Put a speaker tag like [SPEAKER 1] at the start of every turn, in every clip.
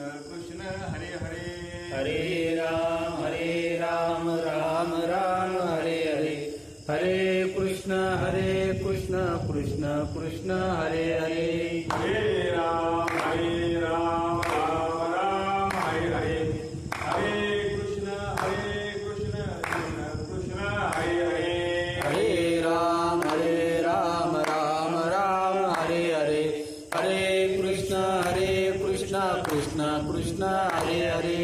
[SPEAKER 1] कृष्ण हरे हरे
[SPEAKER 2] हरे राम राम राम हरे हरे, हरे कृष्ण कृष्ण कृष्ण हरे हरे,
[SPEAKER 1] हरे राम राम राम हरे हरे, हरे कृष्ण कृष्ण कृष्ण हरे हरे,
[SPEAKER 2] हरे राम राम हरे हरे, हरे कृष्ण कृष्ण कृष्ण हरे हरे,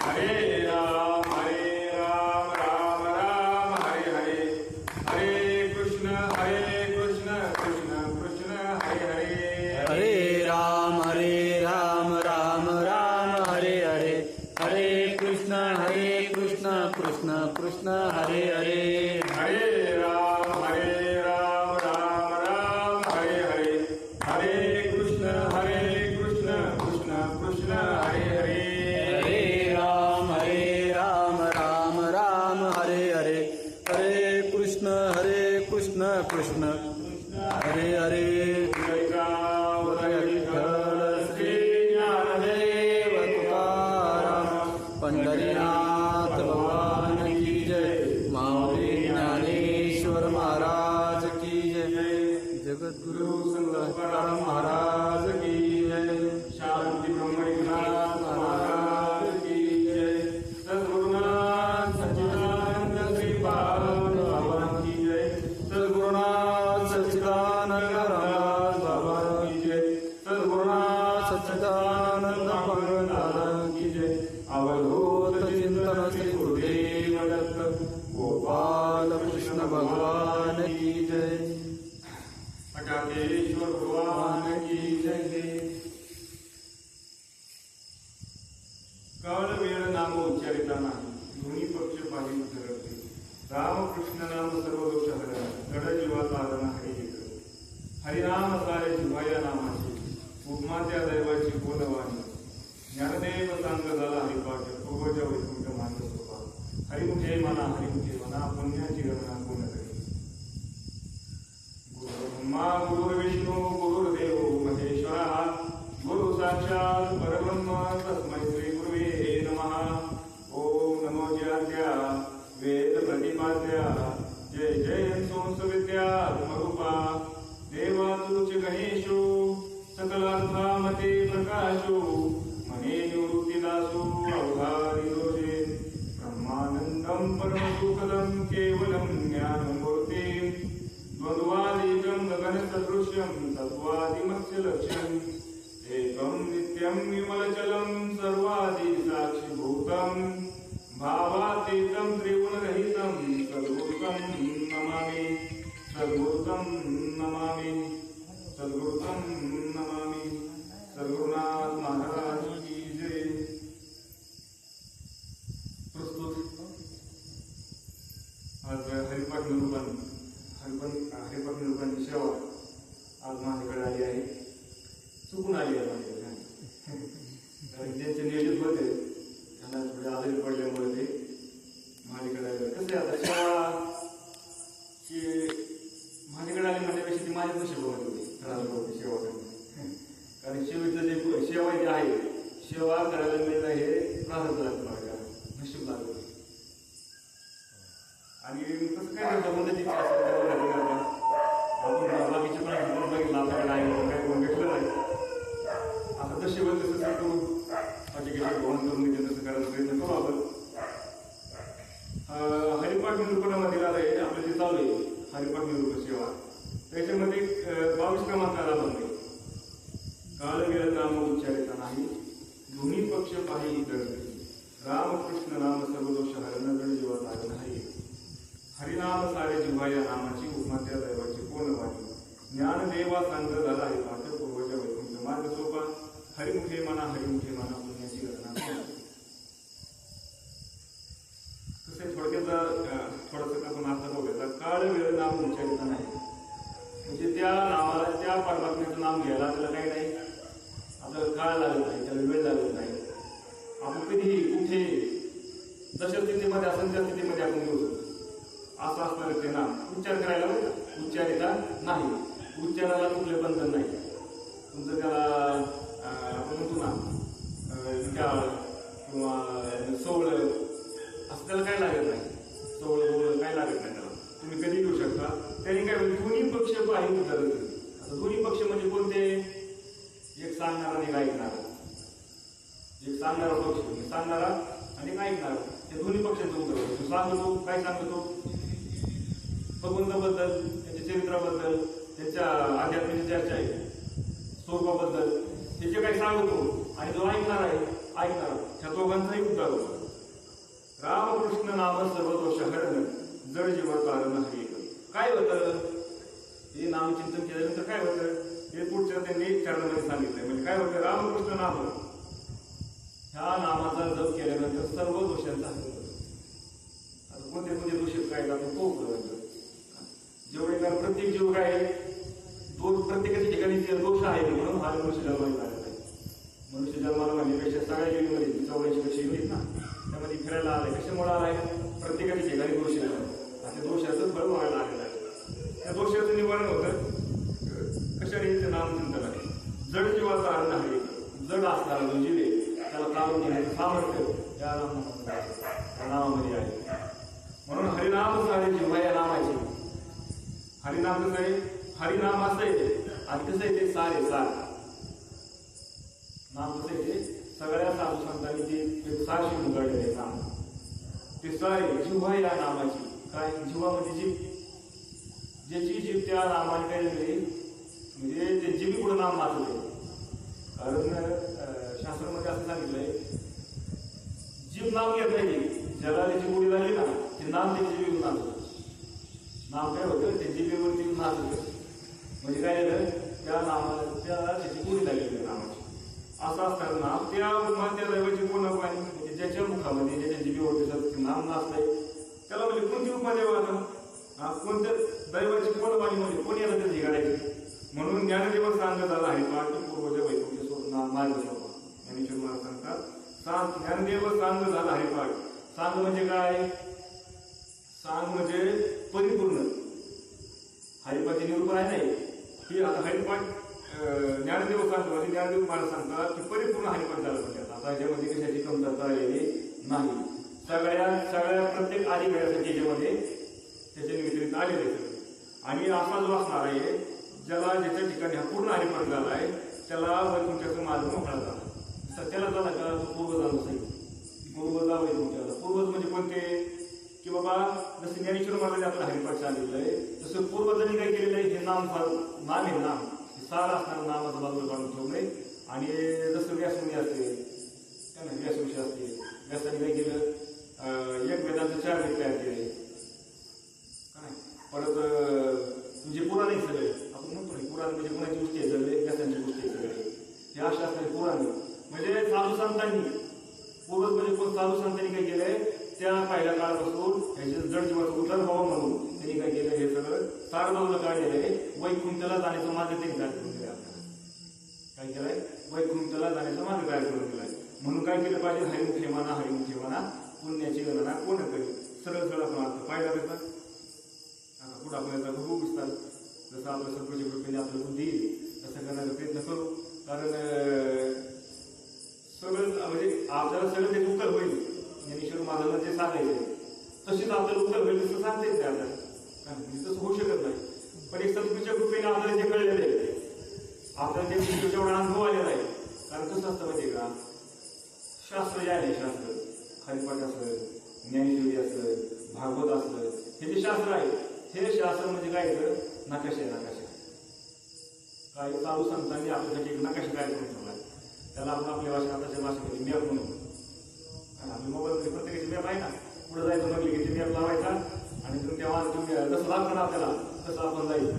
[SPEAKER 1] हरे राम राम राम हरे हरे, हरे कृष्ण कृष्ण कृष्ण हरे हरे,
[SPEAKER 2] हरे राम राम हरे हरे, हरे कृष्ण कृष्ण कृष्ण हरे हरे,
[SPEAKER 1] हरे राम राम हरे हरे, हरे कृष्ण कृष्ण कृष्ण हरे हरे,
[SPEAKER 2] हरे राम राम हरे हरे, हरे कृष्ण कृष्ण हरे हरे,
[SPEAKER 1] उदय विठ्ठल श्री
[SPEAKER 2] ज्ञानदेव तुकाराम पंढरीनाथ भगवान की जय, माऊली ज्ञानेश्वर महाराज की जय, जगद्गुरु संतराम महाराज की जय,
[SPEAKER 1] शांती ब्रह्मनाथ महाराज की जय, सद्गुरुनाथ सच्चिदानंद श्री बाबा की जय,
[SPEAKER 2] सद्गुरुनाथ सच्चिदानंद रामदास बाबा की जय, सद्गुरुनाथ सच्चिदानंद भगवंतादा की जय, अवधूत चिंतन श्री गुरुदेव दत्त गोपाल कृष्ण भगवान की जय,
[SPEAKER 1] अटाकेश्वर भगवान की जय. काळ वेळ नाम उच्चारिता नाही, दोन्ही पक्ष पाहिजे ठरवते, रामकृष्ण नाम सर्व दोष हरण, गड जीवाचा आदन हरी एक, हरिनाम सारे जिव्हाया नामाची, उपमात्या दैवाची बोलवाणी, ज्ञानदेव सांग झाला हरिपाठ, पूर्वज वैकुंठ मानस सोपा, हरिमुखे मना पुण्याची गणना कोण करी, गुरु ब्रह्मा गुरु विष्णू गुरुर्देव महेश्वरा, गुरु साक्षात परब्रह्म तस्मै श्री गुरुवे नमः. ओम नमो जयाद्या वेद प्रतिपाद्या, जय जय संसविद्या रूपा, देवा तुझ गणेशो सकलार्थामते प्रकाशो, मने निवृत्तिदासो अवधारी दोषे, ब्रह्मानंदं परमसुखदं केवलं ज्ञानमूर्ति, द्वन्द्वादीतं गगनसदृश्यं तत्त्वादिमत्स्यलक्ष्यम्, एकं नित्यं विमलचलं सर्वादिसाक्षिभूतं, भावातीतं त्रिगुणरहितं सद्गुरुतं नमामि, सद्गुरुतं नमामि, सद्गुरुतं नमामि. सद्गुरुनाथ महाराज की जय. प्रस्तुत आज हरिपाठ निरूपणाची सेवा आज माझ्याकडे आली आहे, चुकून आली आहे माझ्याकडे, कारण ज्यांचे नियोजित होते त्यांना थोडे आजारी पडल्यामुळे ते माझ्याकडे आले. कसं आहे आता सेवा की माझ्याकडे आली म्हणण्यापेक्षा ती माझ्याच नशिबामध्ये होती सेवा करणे, कारण सेवेचं जे सेवा जे आहे, सेवा करायला मिळणं हे प्रारब्ध लागतं माझ्या नशीब लागतं. आणि कसं काय करतं म्हणजे आपण बाकीचे पण बघितलं आपल्याकडे आहे काय कोण भेटलं नाही, आता नशीब तसं करू माझे काही भवन करून मी तसं करायचा प्रयत्न करू आपण. हरिपाठ निरूपणामध्ये आहे आपलं जे चालू आहे हरिपाठ निरूपण सेवा, त्याच्यामध्ये 22 क्रमांकाला बनले, काळ वेळ नाम उच्चारिता नाही, दोन्ही पक्ष पाही करते, रामकृष्ण नाम सर्व दोष हरण, गड जीवाचा आदन हरी, हरिनाम सारे जिव्हाया नामाची, उपमात्या दैवाची कोण वाणी, ज्ञानदेवा सांग झाला हरिपाठ, पूर्वज वैकुंठ मार्ग सोपा, हरिमुखे मना पुण्याची गणना. तसे थोडंसं आपण अर्थ बघूया. काळ वेळ नाम उच्चारिता नाही म्हणजे त्या नावाला त्या परमात्म्याचं नाम घ्यायला त्याला काही नाही, आपल्याला काळ लागत नाही, त्याला वेळ लागत नाही, आपण कधीही कुठे जशा स्थितीमध्ये असेल त्या स्थितीमध्ये आपण घेऊ शकतो. असं असणारे ते नाम उच्चार करायला उच्चारिता नाही, उच्चाराला कुठले बंधन नाही. तुमचं त्याला आपण म्हणतो ना डाळ किंवा सोवळं असं त्याला काय लागत नाही. सोवळं बोवळं काय लागत नाही त्याला, तुम्ही कधी घेऊ शकता. त्याने काय होईल, दोन्ही पक्ष आहे उतरत. आता दोन्ही पक्ष म्हणजे कोणते, एक सांगणारा आणि एक ऐकणारा. एक सांगणारा पक्ष, सांगणारा आणि एक ऐकणारा, या दोन्ही पक्षांचं उतरवतो. तो सांगतो, काय सांगतो, भगवंताबद्दल, त्यांच्या चरित्राबद्दल, त्यांच्या आध्यात्मिक चर्चा आहे, स्वरूपाबद्दल हे जे काही सांगतो. आणि जो ऐकणार आहे, ऐकणार, ह्या दोघांचाही उद्धार होतो. रामकृष्ण नाम सर्वदोष हरण, जड जीव कारण हरी. काय होतं हे नामचिंतन केल्यानंतर काय होतं, हे पुढच्या त्यांनी चरणामध्ये सांगितलंय. म्हणजे काय होतं, रामकृष्ण नाम ह्या नामाचा जप केल्यानंतर सर्व दोषांचा हरण होतो. आता कोणते कोणते दोष काय लागतो तो उपलब्ध. जेवढे काय प्रत्येक जीव काय प्रत्येकाच्या ठिकाणी जे दोष आहे म्हणून हा मनुष्य जन्माला झालेला आहे. मनुष्य जन्माला म्हणण्यापेक्षा सगळ्या जीवमध्ये 84 युनिट ना, त्यामध्ये फिरायला आलाय. कशामुळे आलाय, प्रत्येकाच्या ठिकाणी दोष येतात आणि दोषाचं फळ व्हायला आलेलं आहे. त्या दोषाचं निवारण होतं कशाने, ते नामचिंतन आहे. जड जीवाचा अन्न आहे, जड असणारा जो जीव आहे त्याला तारून घेण्याचं सामर्थ्य या नामामध्ये आहे. म्हणून हरिनाम सारे जीवा या नामाचे. हरिनाम कसं आहे, हरिनाम असं आहे आणि कसं आहे ते सारे सार नाम कसं आहे, ते सगळ्या साधू संतांनी ते सारशी उघडलेलं आहे नाम. ते सारे जिव्हा या नामाची. काय जीवामध्ये जीव, ज्याची जीव त्या नामाने काय झाली, म्हणजे ते जीवी पुढे नाम माजले. कारण शास्त्रामध्ये असं सांगितलंय, जीव नाम घेत नाही, ज्याला त्याची गोडी लागली ना ते नाम त्याची जीव नाचलं. नाम काय होतं, ते जीवेवरती नाचलं म्हणजे काय झालं, त्या नामाला त्याची गोडी लागलेली नामाची. असं असताना त्या दैवाची पूर्ण पाणी म्हणजे ज्याच्या मुखामध्ये ज्याच्या जीवेवरती नाम नाचलंय त्याला म्हणजे कोणती उपमा द्यावं, कोणत्या दैवाची कोण वाणी म्हणजे कोणी याला त्याची घडायची. म्हणून ज्ञानदेव सांगत आला आहे पाठी पूर्वज वैकुंठ मार्ग सोपा. ज्ञानेश्वर महाराज सांगतात, ज्ञानदेव सांग झाला आहे पाठ. सांग म्हणजे काय, सांग म्हणजे परिपूर्ण. हरिपाठी निरूपण आहे नाही की आता हरिपाठ ज्ञानदेव सांगतो म्हणजे ज्ञानदेव महाराज सांगतात की परिपूर्ण हरिपाठ झालं म्हणजे आता याच्यामध्ये कशाची कमतरता आलेली नाही. सगळ्या प्रत्येक अधिकाऱ्यासाठी याच्यामध्ये त्याच्या निमित्त आलेले आहे. आणि असा जो असणार आहे ज्याच्या ठिकाणी हा पूर्ण हरिपाठ झाला आहे त्याला वैकुंठाचा मार्ग मोकळा झाला. सत्याला झाला का तो पूर्वजांचा सहित पूर्वजा वैकुंठाला. पूर्वज म्हणजे कोणते, की बाबा जसं ज्ञानेश्वर महाराज आपलं हरिपाठ सांगितलं आहे तसं पूर्वजांनी काय केलेलं आहे, हे नाम आहे नाम सार असणारं नामाचं बाजूला काढून ठेवलंय. आणि जसं व्यासमुनी असते काय ना, व्यासऋषी असते, व्यासाने काय केलं, एक वेदांचं 4 वेद तयार केले काय. परत म्हणजे पुराण आहे सगळे, आपण म्हणतो नाही पुराण म्हणजे कोणाची गोष्टी आहे सगळे, व्यासांची गोष्टी आहे सगळे, हे अशा असणारे पुराण. म्हणजे साधू संतांनी, पूर्वज म्हणजे कोण साधू संतांनी काय केलंय, त्या पहिल्या काळापासून ह्याचे जड जीवाचं उद्धार व्हावं म्हणून त्यांनी काय केलं, हे सगळं सार बाजूला काढलेलं आहे. वैकुंठाला जाण्याचा मार्ग त्यांनी तयार करून दिला. काय केलंय, वैकुंठाला जाण्याचा मार्ग तयार करून दिलाय. म्हणून काय केलं पाहिजे, हरिमुखे म्हणा पुण्याची गणना कोण करेल. सरळ सरळ आपण अर्थ पाहिला त्याचा. आता कुठं आपल्याला बघू विस्तार, जसं आपल्या सर्वच्या कृपेने आपल्याला बुद्धी येईल तसं करण्याचा प्रयत्न करू. कारण सगळं म्हणजे आपल्याला सगळं त्याची उत्तर होईल. ज्ञानेश्वर महाराजांना जे सांगायचे तशीच आपल्याला उत्तर होईल तसं सांगता येते आपल्याला, तसं होऊ शकत नाही. पण एक सत्पुरुषाच्या कृपेने आपल्याला जे कळलेलं आहे, आपल्याला ते जेवढा अनुभव आलेला आहे. कारण कसं असतं माहिती का, शास्त्र जे आहे, शास्त्र हरिपाठ असलं, ज्ञानेश्वरी असलं, भागवत असलं, हे जे शास्त्र आहे हे शास्त्र म्हणजे काय येतं, नकाशा आहे. नकाशा काही साधू संतांनी आपल्यासाठी एक नकाशा तयार करून ठेवला. त्याला आपण आपल्या भाषा आताच्या भाषेमध्ये मॅप म्हणून, आपल्या मोबाईलमध्ये प्रत्येकाची मॅप आहे ना, पुढे जायचं म्हटलं की ते मॅप लावायचा आणि तेव्हा तुम्ही जसं लागतं ना आपल्याला तसं आपण जायचं.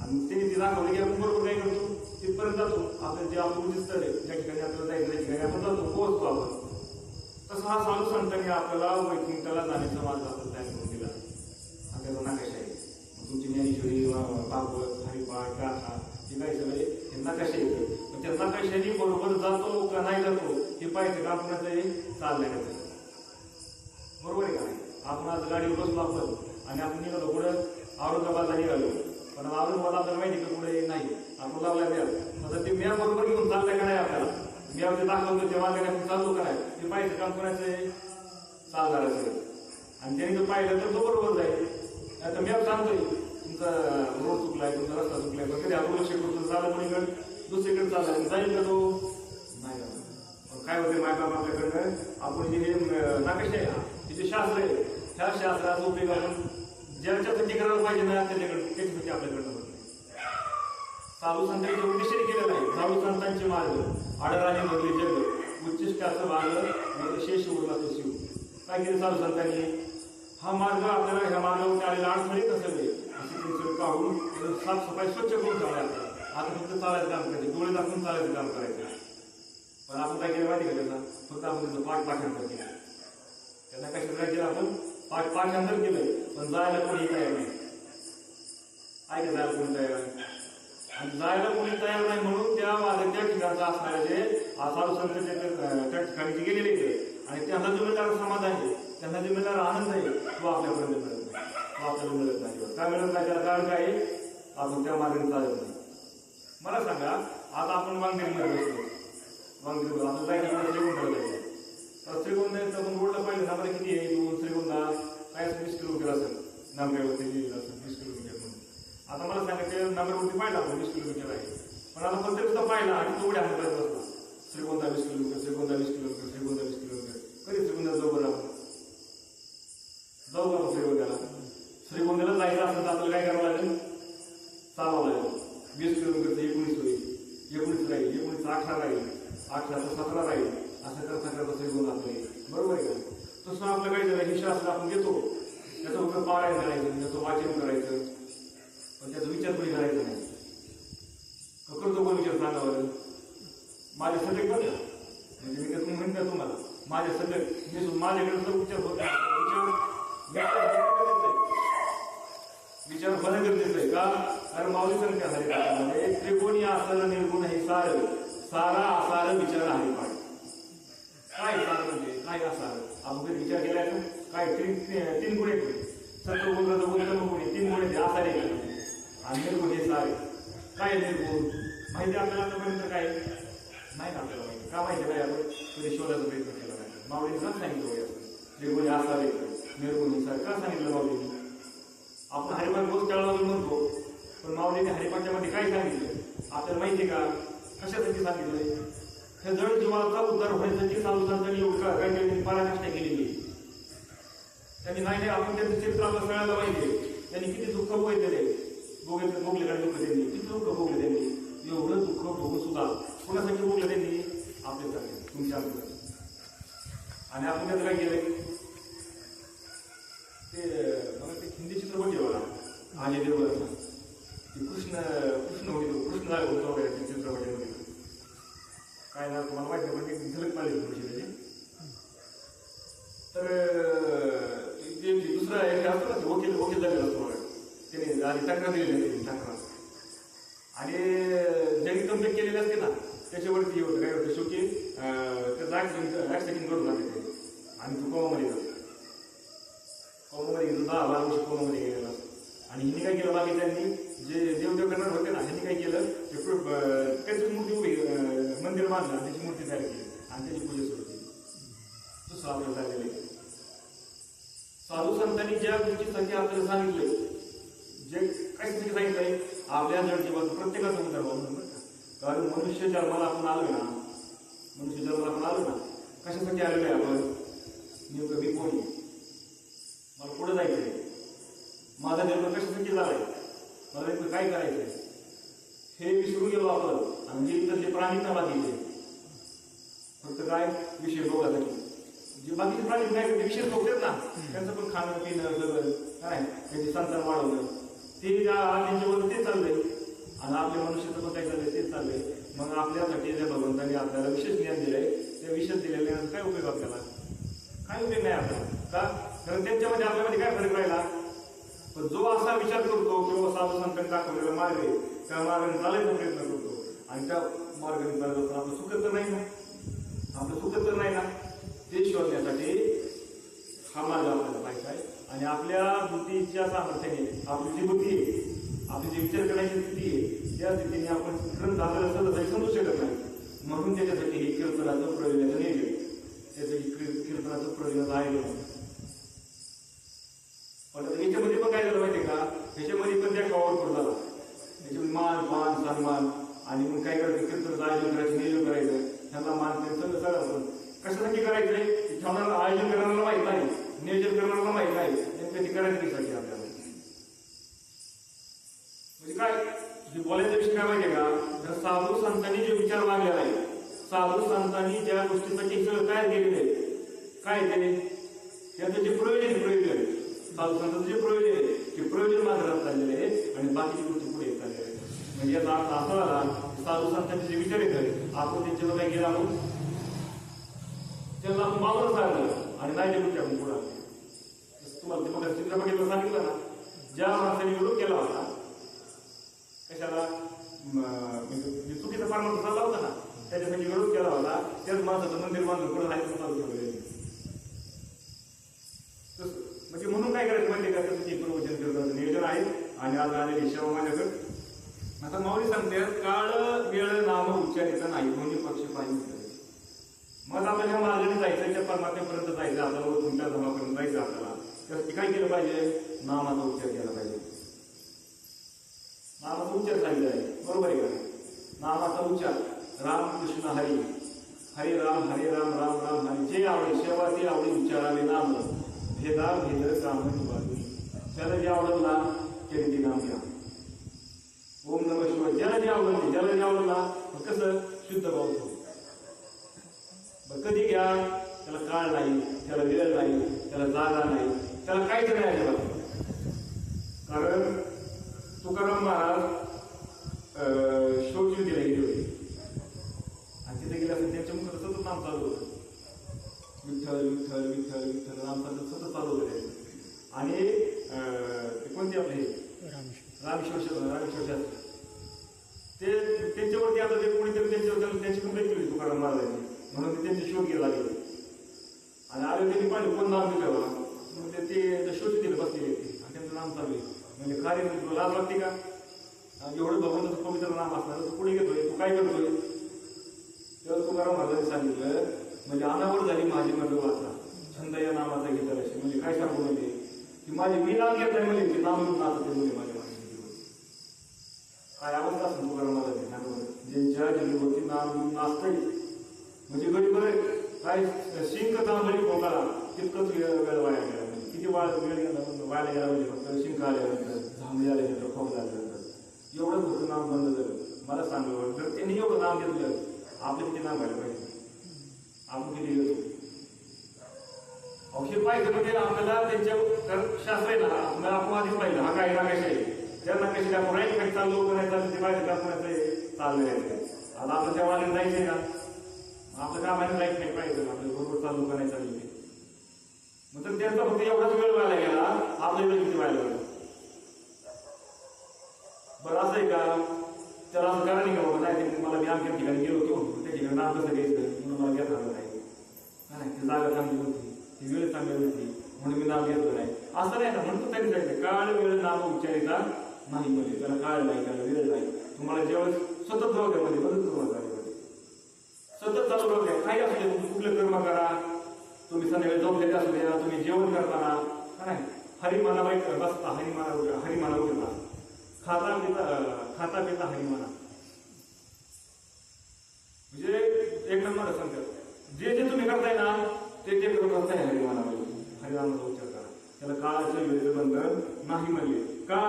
[SPEAKER 1] आणि ते दाखवलं की आपण बरोबर काय करतो, तिथपर्यंत जातो. आपलं जे आपण उद्दिष्ट आहे ज्या ठिकाणी आपल्याला जायचं त्या ठिकाणी आपण जातो, पोहोचतो आपण. तसं हा साधू संतांनी आपल्याला वैकुंठाला जाण्याचा मार्ग आपल्याला तयार करून दिला. हा त्याचा नकाशा आहे. तुमची ज्ञानेश्वरी, भागवत, हरिपाठ, गाथा हे काय सगळे हे नकाशा येते. पण त्या नकाशाने बरोबर जातो का नाही जातो हे पाहिजे का आपण चाललंय. बरोबर आहे का नाही. आपण आज गाडीवर बसलो आपण आणि आपण निघालो पुढं औरंगाबादला निघालो, पण औरंगाबाद आपल्याला माहिती का पुढे नाही, आपण लावला मॅप. आता ते मॅप बरोबर घेऊन चाललाय का नाही आपल्याला, मी आपले दाखवतो त्या मार्गाने आपण चालू कराय ते पाहिजे काम करायचं आहे साधारण आणि त्याने जर पाहिलं तर तो बरोबर जाईल. आता मी आप सांगतोय तुमचा रोड चुकलाय, तुमचा रस्ता चुकलाय, पण कधी आपण लक्ष करून चाललं कोणीकडे दुसरीकडे चालला जाईल का तो नाही जाणार. पण काय होते मायबाप आपल्याकडनं आपण जे नकाशे आहे ना तिचे शास्त्र आहे त्या शास्त्राचा उपयोग आपण ज्याच्यासाठी करायला पाहिजे ना त्याच्याकडे त्याच्यासाठी आपल्याकडनं होत नाही. साधू संतांच्या उद्देशाने केलेलं आहे. साधू संतांचे मार्ग आडराने बदले जग उच्चिष्टाचं मार्ग शेष उरला तो शिव. काय केलं साधू संतांनी? हा मार्ग आपल्याला ह्या मार्गावर आलेला अडथळे नसले असे काढून साफसफाई स्वच्छ करून ठेवल्या. आता फक्त चालायचं काम करायचं, डोळे दाखवून चालायचं काम करायचं. पण आपण काय केलं माहिती का त्याचा? फक्त आपण त्याचं पाठांतर केलं. त्यांना कशा काय केलं आपण? पाठांतर केलं, पण जायला कोणी तयार नाही. ऐका जायला कोणी तयार नाही आणि जायला कोणी तयार नाही म्हणून त्या त्या ठिकाणचा असणारे जे साधू संत त्या ठिकाणी जे गेलेले आणि त्यांना जो मिळणारा समाधान आहे, त्यांना जो मिळणारा आनंद आहे तो आपल्यापर्यंत मिळत नाही. तो आपल्याला मिळत नाही. काय मिळत नाही? त्याला कारण काय? आपण त्या मार्गाने चालत नाही. मला सांगा, आता आपण वांगेरीमध्ये बसलो, वांगेरी आता जायचं श्रीगोंदा जायचं तर श्रीगोंदा आपण रोडला पाहिजे ना मला किती आहे? 2 श्रीगोंदा काय 20 किलोमीटर असेल, नामगावरती लिहिलेलं असेल 20 किलोमीटर म्हणून. आता मला सांगा त्या नंबरवरती पाहिला आपण 20 किलोमीटर आहे, पण आता प्रत्येक सुद्धा पाहिला आणि तो उड्या हातात बसला Shrigonda 20 kilometre, Shrigonda 20 kilometre, Shrigonda 20 kilometre. कधी श्रीगोंदा जाऊ बरं आपण जाऊ बरं श्रीगोंद्याला. श्रीगोंद्याला जायचं असेल तर आपल्याला काय करावं लागेल? चालावं लागेल. 20 किलोमीटरचं 19 होईल, 19 राहील, 19 18 राहील, 18 17 राहील, असं करता करता श्रीगोंदा आपलं येईल. बरोबर आहे का? तसं आपलं काय झालं? हे शास्त्र आपण घेतो, त्याचं फक्त पारायण करायचं, त्याचं वाचन करायचं, पण त्याचा विचार कोणी करायचा नाही. करतो कोण विचार सांगावं? माझ्या सगळे बघा, म्हणजे मी तुम्ही म्हणता तुम्हाला माझ्या सगळे मी माझ्याकडे जर विचार होत विचार होणं गरजेचं आहे का? कारण माऊली संख्या हरिपाठामध्ये त्रिकोणी आसार निर्गुण हे सार सारा आसार विचार हरिपाठ. काय सार म्हणजे काय आसार? आपण कधी विचार केला काय? 3 गुण येते, सत्वगुण रजोगुण तमोगुण 3 गुण येते आसार आहे आणि निर्गुण हे सार. काय निर्गुण माहिती आपल्याला आतापर्यंत? काय नाही ना आपल्याला माहिती. का माहिती नाही? आपण कधी शोधायचा प्रयत्न केला नाही. माऊलीने सांगितलं निर्गुण आसार आहे, निर्गुण हे सार का सांगितलं माऊलीने? आपण हरिपाठ रोज टाळावं म्हणतो, पण माऊलीने हरिपाठामध्ये काय सांगितलं आपल्याला माहिती का? कशासाठी सांगितलंय? हे जड जीवाचा उद्धार होण्यासाठी साधू संतांनी एवढं पराकाष्ठा केलेली. त्यांनी नाही आपण त्यांचं चित्र आपल्या सगळ्याला माहिती. त्यांनी किती दुःख भोगले, भोगलेकडे दुःख त्यांनी किती दुःख भोगले. त्यांनी एवढं दुःख भोगून सुद्धा कोणासाठी भोगलं? त्यांनी आपल्यासाठी, तुमच्या आपल्यासाठी. आणि आपण त्याचं काय केलंय? ते मला ते हिंदी चित्रपट जेवला अजय देवगणचा ते कृष्ण होईल कृष्ण झालं होतं वगैरे त्या चित्रपटामध्ये. काय ना तुम्हाला माहिती आहे, पण ते झलक पाहिजे थोडीशी त्याची. तर ते दुसरा एक असतो ना, वकील झालेला असतो बघा, त्याने आधी तक्रार दिलेली असते तक्रार आणि ज्यांनी कंप्लेंट केलेली असते ना त्याच्यावरती होतं काय होतं शेवटी त्याचा ऍक्सिडेंट घडून जाते ते आणि तो कोमामध्ये जातो. कोमामध्ये गेलो 10-12 वर्ष कोमामध्ये गेलेला असतो. आणि हिने काय केलं? बाकीच्यांनी जे देवदेव करणार होते ना ह्यांनी काय केलं? त्याची मूर्ती उभी मंदिर बांधलं आणि त्याची मूर्ती तयार केली आणि त्याची पूजा सुरू केली. दुसरं आपल्याला झालेलं आहे. साधू संतांनी ज्या गोष्टीसाठी आपल्याला सांगितलंय, जे कशासाठी सांगितलंय? आपल्या जडजीवाचं प्रत्येकाचा उद्धार व्हावा म्हणून. कारण मनुष्य जन्माला आपण आलोय ना, मनुष्य जन्माला आपण आलो ना, कशासाठी आलेलो आहे आपण? नेमकं मी कोणी? मला पुढे जायचंय. माझा जन्म कशासाठी झालाय? मला नेमकं काय करायचंय? हे विसरून गेलो आपण. आणि जे इतर जे प्राणींना बाकीचे फक्त काय विषय भोगासाठी, जे बाकीचे प्राणी काय विषय भोगतात ना, त्यांचं पण खाणं पिणं सगळं काय त्यांची संतान वाढवणं ते त्यांच्यावर ते चाललंय. आणि आपल्या मनुष्याचं पण काय चाललंय तेच चाललंय. मग आपल्यासाठी ज्या भगवंतांनी आपल्याला विशेष ज्ञान दिलंय, त्या विशेष दिलेल्या काय उपयोग? आपल्याला काय उपयोग नाही आपल्याला. का? कारण त्यांच्यामध्ये आपल्यामध्ये काय फरक राहिला? पण जो असा विचार करतो किंवा साधू संतांनी दाखवलेला मार्ग आहे त्या मार्गाने चालायचा प्रयत्न करतो आणि त्या मार्गाने चालत आपलं सुखत तर नाही ना, आपलं सुखत तर नाही ना, ते शोधण्यासाठी हा मार्ग आपल्याला पाहिजे आहे. आणि आपल्या बुद्धीच्या सामर्थ्याने आपली जी बुद्धी आहे, आपली जी विचार करण्याची स्थिती आहे, त्या स्थितीने आपण ग्रंथ आपल्याला सहज समजू शकत नाही. म्हणून त्याच्यासाठी हे कीर्तनाचं प्रयोजनाचं नियोजन, त्यासाठी कीर्तनाचं प्रयोजनाचं आयोजन. पण याच्यामध्ये पण काय झालं माहितीये का, ह्याच्यामध्ये पण त्या कवर करून झाला, त्याच्यामध्ये मान पान सन्मान आणि मग काय करायचं, कीर्तनाचं आयोजन करायचं, नियोजन करायचं, ह्यांना मान सगळं सगळं कशासाठी करायचंय, ठेवणारा आयोजन करणाऱ्याला माहित नाही, नियोजन करणाऱ्याला माहित नाही, नेमकं ते करायचं त्यासाठी आपल्याला. म्हणजे काय बोलायचा विषय काय माहितीये का, तर साधू संतांनी जो विचार मागलेला आहे, साधू संतांनी ज्या गोष्टीसाठी सगळं काय केलेलं आहे, काय केले त्याचं जे प्रयोजन साधू संतांचं जे प्रयोजन आहे ते प्रयोजन मार्गात चाललेले आहे आणि बाकीची गोष्टी पुढे चाललेल्या आहेत. म्हणजे याचा अर्थ असा झाला, साधू संतांचे जे विचार येतात आपण त्यांच्यावर काय केलं, आपण त्यांना आपण बाजूला सांगलं आणि नाही ते गोष्टी आपण पुढे आणले. तुम्हाला ते मग चित्रपटीला सांगितलं ना, ज्या माणसाने विरोध केला होता कशाला, म्हणजे चुकीचा फार्माचा चालला होता ना, त्याच्यासाठी विरोध केला होता, त्याच माणसाचं मंदिर बांधून पुढे आहे चालू ठेवलेलं. म्हणजे म्हणून काय करायचं म्हणजे काय, त्याचं प्रवचन कीर्तनाचं नियोजन आहे. आणि आज आलेली सेवा माझ्याकडे आता माऊली सांगतात, काळ वेळ नाम उच्चारित नाही, दोन्ही पक्ष पाहिजे. मग आपल्याला मार्गाने जायचं, त्या परमात्म्यापर्यंत जायचं, आपल्याला तुमच्या धर्मापर्यंत जायचं, आपल्याला त्यासाठी काय केलं पाहिजे, नामाचा उच्चार केला पाहिजे. नामाचा उच्चार सांगितला आहे, बरोबर आहे का, नामाचा उच्चार राम कृष्ण हरी, हरे राम राम राम हरी, जे आवडे सेवा ते आवडे उच्चारावे नाम, भेदा भेद काम बाजू, ज्याला जे आवडत ना त्याने ते नाम घ्या. ओम नमः शिवाय, ज्याला जे आवडते, ज्याला जे आवडला मग कसं शुद्ध भाव होतो. कधी घ्या, त्याला काळ नाही, त्याला वेळ नाही, त्याला जागा नाही, त्याला काहीच नाही अजिबात. कारण तुकाराम महाराज शोधयुद्धीला गेले होते आणि तिथे गेले असं त्यांच्या मुखात सतत नाम चालू होतं, विठ्ठल विठ्ठल विठ्ठल विठ्ठल नाम सतत चालू होते. आणि ते कोणते आपले रामेश्वर ते त्यांच्यावरती आता ते कोणीतरी त्यांच्यावर त्यांची कंप्लेंट केली तुकाराम महाराजांची, म्हणून ते त्यांचे शोध घ्यायला लागले. आणि आले त्यांनी पाहिजे कोण नाम दिलं, मग ते शोध दिलं बसलेले आणि त्यांचं नाम चालू आहे. म्हणजे कार्य तुला लाज वाटते का, एवढं भगवंताचं पवित्र नाम असणार तू पुढे घेतोय, तू काय करतोय. तेव्हा तुकाराम महाराजांनी सांगितलं, म्हणजे अनावर झाली माझी मर्द वाचा, छंद या नामाचा घेतला असे. म्हणजे काय सांगू, म्हणजे की माझे मी नाम घेत नाही, म्हणजे ते नाम नाचते म्हणजे माझ्या काय अवस्था असं तुकाराम महाराजांनी सांगलं, ज्यांच्या जिल्ह्यावरती नाम नाचतंय म्हणजे गडी बरे काय शिंक तांबळी पोकाला तितकंच वेळ वाया गेला. म्हणजे किती वेळ वाया गेला, म्हणजे फक्त शिंक आल्यानंतर, झांबळी आल्यानंतर, खोक झाल्यानंतर एवढंच होतं नाम बंद झालं. मला सांगलं, जर त्यांनी एवढं नाम घेतलं आपलं किती नाम व्हायला पाहिजे, आपण किती घेतो. औषध पाहिजे म्हणजे आपल्याला त्यांच्या शास्त्र आहे ना, आपल्याला आपण आधीच पाहिजे हा काय नाकाश आहे, त्या नाकाशी आपण राईट काही चाललो होतं नाही चाललं ते पाहिजे दाखवण्याचं चाललं आहे. आता आपण त्या वाल्याने जायचंय का, आपलं कामाने लाईफ नाही पाहिजे, आपल्या बरोबर चालू का नाही चालू ते. मग तर त्यांचा फक्त एवढाच वेळ व्हायला गेला, आपल्या वेळ किती व्हायला गेला. बरं असं आहे का, त्याला असं करा नाही का बाबा, नाही मला मी आमच्या ठिकाणी गेलो होतो, त्या ठिकाणी नाम कसं घ्यायचं म्हणून मला घेत आलं नाही, ती जागा चांगली होती, ती वेळ चांगली होती म्हणून मी नाम घेतलं नाही, असं नाही ना. म्हणतो तरी जायचं, काळ वेळ नाम उच्चारिता नाही, म्हणजे त्याला काळ नाही, त्याला वेळ नाही. तुम्हाला जेव्हा सतत जाऊ द्या, मध्ये बदल तुम्हाला सतत चालू राहू द्या. काही असू द्या, कुठलं कर्म करा, तुम्ही संध्याकाळी झोपलेले असू द्या, तुम्ही जेवण करताना काय हरिमाना बसता, हरिमाना उठता, खाता पिता हरिमाना, म्हणजे एक नंबर सांगतात. जे जे तुम्ही करताय ना ते करताय हरिमाना, हरिनामाचा उच्चार करा. त्याला काळाचं वेळेचं बंधन नाही म्हणले. का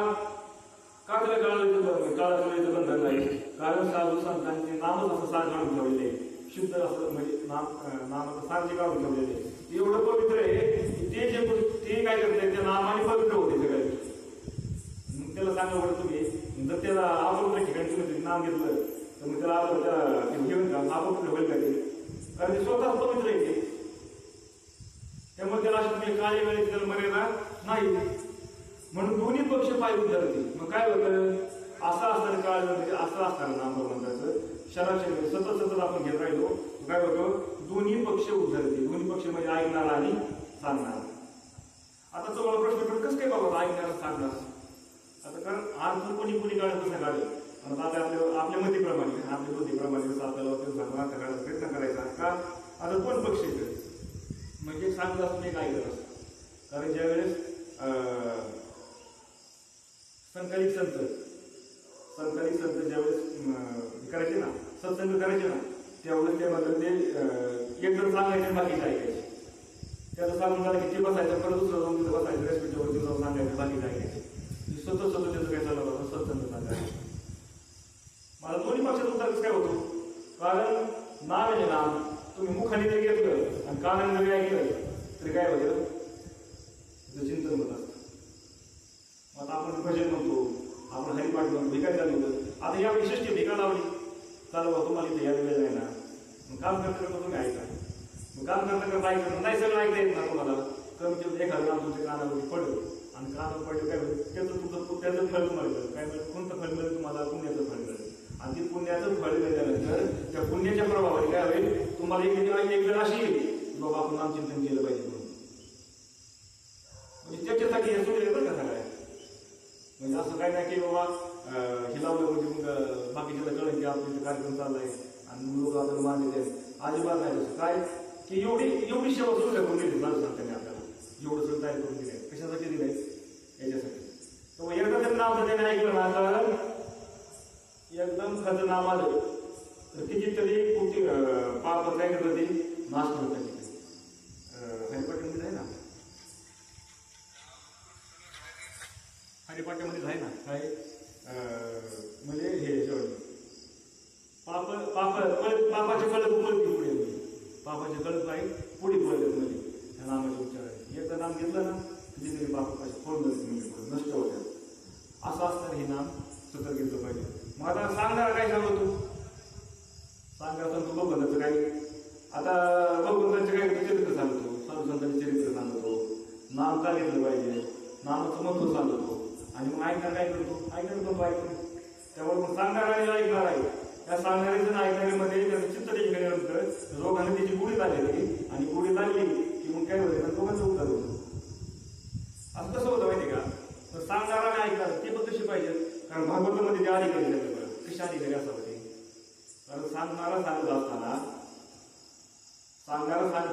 [SPEAKER 1] त्याला काळाचं वेळेचं बंधन नाही, कारण साधू संतांचे नामच असं सार काढून ठेवलेले, शुद्ध असं म्हणजे नामाचं सार जे काढून ठेवलेले एवढं पवित्र आहे की ते काय करते, त्या नामाने पवित्र होते सगळे. मग त्याला सांगा बरं, तुम्ही जर त्याला आपण ठिकाणी तुम्ही नाम घेतलं तर मग त्याला घेऊन का आपण होईल का ते, कारण ते स्वतःच पवित्र आहे. त्यामुळे त्याला अशी तुम्ही काळी वेळेची त्याला मर्यादा नाही. म्हणून दोन्ही पक्ष पाय उद्धरते. मग काय होतं, असं असताना काळ म्हणजे असं असताना नाम भगवंताचं शराशरी सतत आपण घेत राहिलो, काय होतं, दोन्ही पक्ष उद्धरते. दोन्ही पक्ष म्हणजे ऐकणारा आणि सांगणारा. आता तुम्हाला प्रश्न पडत कसं काय बाबा ऐकणारा सांगणार, आता कारण अर्थ कोणी काढत कसं काढेल, आता आपल्या मतीप्रमाणे आपल्या बुद्धीप्रमाणे आपल्याला ते भगवान करायचा प्रयत्न करायचा का आता दोन पक्ष येतात म्हणजे सांगत असतो एक ऐकत असतो. कारण ज्यावेळेस संकलित संत ज्यावेळेस करायचे ना सत्संग करायचे ना त्यावेळेस ते म्हणतात ते एक जण सांगायचे बाकीचे ऐकायचे. त्याचं सांगून झालं की ते बसायचं परत दुसरं जाऊन तिथं बसायचं रेस्पिटवरती जाऊन सांगायचं बाकीचे ऐकायचे. स्वतः त्याचं काय चाललं होतं सत्संग सांगायचं. मला दोन्ही पक्षात उत्तर काय होतो कारण नाव आहे नाम तुम्ही मुखाने जरी घेतलं आणि कानाने जरी ऐकलं तरी काय होतं तिथं चिंतन होत असतं. आता आपण भजन म्हणतो आपण हरिपाठ म्हणतो हे काय चालू होतं. आता या विशिष्ट ठिकाण लावली चालू बा तुम्हाला इथे यायला वेळ आहे ना मग काम करता तुम्ही ऐका मग काम करता ऐकलं नाही सगळं ऐकता येत ना तुम्हाला कमी कमी एखादं नाम तुमच्या कानावरती पडलं आणि कानावर पडलं काय होईल त्याचं फळ तुम्हाला मिळेल. काय मिळेल कोणतं फळ मिळेल तुम्हाला पुण्याचं फळ मिळेल आणि ते पुण्याचं फळ मिळाल्यानंतर त्या पुण्याच्या प्रभावाने काय होईल तुम्हाला एक वेळ अशी येईल बाबा आपण नामचिंतन केलं पाहिजे म्हणून म्हणजे त्याच्यासाठी हे सुरू येतं का सगळ्या म्हणजे असं काय नाही की बाबा हे लावलं म्हणजे मग बाकीच्याला कळलं की आपला कार्यक्रम चाललाय आणि लोक आपल्याला मान देते अजिबात नाही तसं काय की एवढी सेवा सुरू करून दिली सांगताना आपल्याला एवढं सगळं तयार करून दिलंय कशासाठी दिलंय याच्यासाठी तर एकदा जर नाव त्याने ऐकलं ना तर एकदम खरं नाम आलं तर कितीतरी कुठे पाप काय करत ते नाश करतात हरिपाठामध्ये आहे ना हरिपाठामध्ये आहे ना काय म्हणजे हे पापाचे फळ पुढे पापाचे फळ काय पुढे पडतात म्हणजे त्या नामाचे उच्चार एकदा नाम घेतलं ना कितीतरी पापाचे फळ मिळते नष्ट होतात असं असताना हे नाम सतत घेतलं पाहिजे. मग आता सांगणार काय सांगतो सांगणार सांगतो भगवंताचं काय आता भगवंतांचे काय चरित्र सांगतो साधू संतांचे चरित्र सांगतो नाम का घेतलं पाहिजे नामाचं महत्व सांगतो आणि मग ऐकणार काय करतो ऐकणार तो ऐकतो त्यामुळे मग सांगणार आणि ऐकणार आहे त्या सांगणाऱ्याचं ऐकणाऱ्यामध्ये त्याचं चित्त केल्यानंतर रोगाने त्याची गुढी झालेली आणि गुढी लागली की मग काय होतं दोघांचं उत्तर होतं. असं कसं होतं माहिती का तर सांगणारा आणि ऐकणार ते पण कशी पाहिजे कारण भागवतामध्ये ते अधिकारी झाले कशी अधिकारी असावं ते कारण सांगणारा सांगत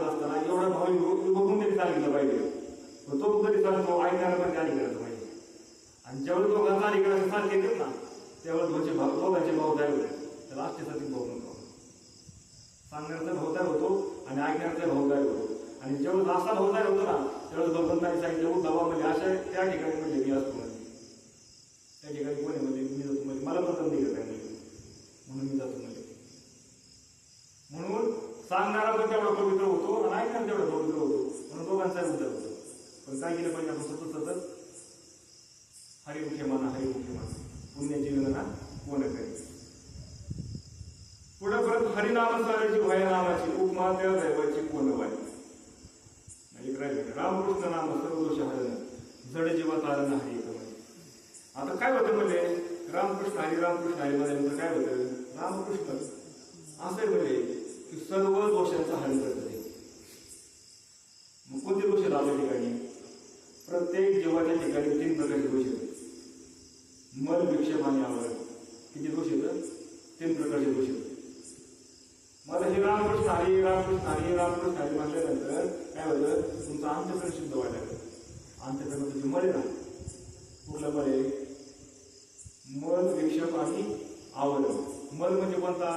[SPEAKER 1] असताना एवढा भावी बघून तरी सांगितलं पाहिजे पण तो कधी सांगतो ऐकणारा पण अधिकारी करायचं पाहिजे आणि जेवढं दोघांचा अधिकाराचं साथ येतात ना त्यावेळेस दोघांचे भाव तयार होते त्याला अष्टसाठी भाव म्हणतो. सांगण्याचा भाव तयार होतो आणि ऐकण्याचा भाव तयार होतो आणि जेवढं असा भाव तयार होतो ना तेवढं भगवंतांनी सांगितलं दबामध्ये अशा त्या ठिकाणी म्हणजे मी असतो म्हणजे त्या ठिकाणी कोणी म्हणजे मी जातो म्हणजे मला पण कमी घेत आहे म्हणून मी जातो म्हणजे म्हणून सांगणारा पण तेवढा पवित्र होतो आणि ऐकणारा तेवढा पवित्र होतो म्हणून दोघांचा उद्धार होतो. पण काय केलं पाहिजे आपण सतत हरिमुखे माना पुण्याची गणना कोण करेल. पुढे परत हरिनाम साराची भया नामाची उपमा त्या दैवाची कोण वाई म्हणजे रामकृष्ण नाम सर्वदोष हरण जड जीवा तारण हरी एक म्हणजे आता काय होतं म्हणजे रामकृष्ण हरी मध्ये काय होतं रामकृष्ण असं म्हणजे की सर्व दोषांचं हरण करत ते मग कोणते दोष आहेत आपल्या ठिकाणी प्रत्येक जीवाच्या ठिकाणी 3 प्रकारचे दोष आहेत. मल विक्षेप आणि आवड किती दोष येतं 3 प्रकारचे दोष येतात. मला हे रामकृष्ण हरी म्हटल्यानंतर काय होतं तुमचं अंतःकरण शुद्ध व्हायला लागलं. अंतःकरण तुझी मळे ना कुठलं मळे मल विक्षेप आणि आवड. मल म्हणजे कोणता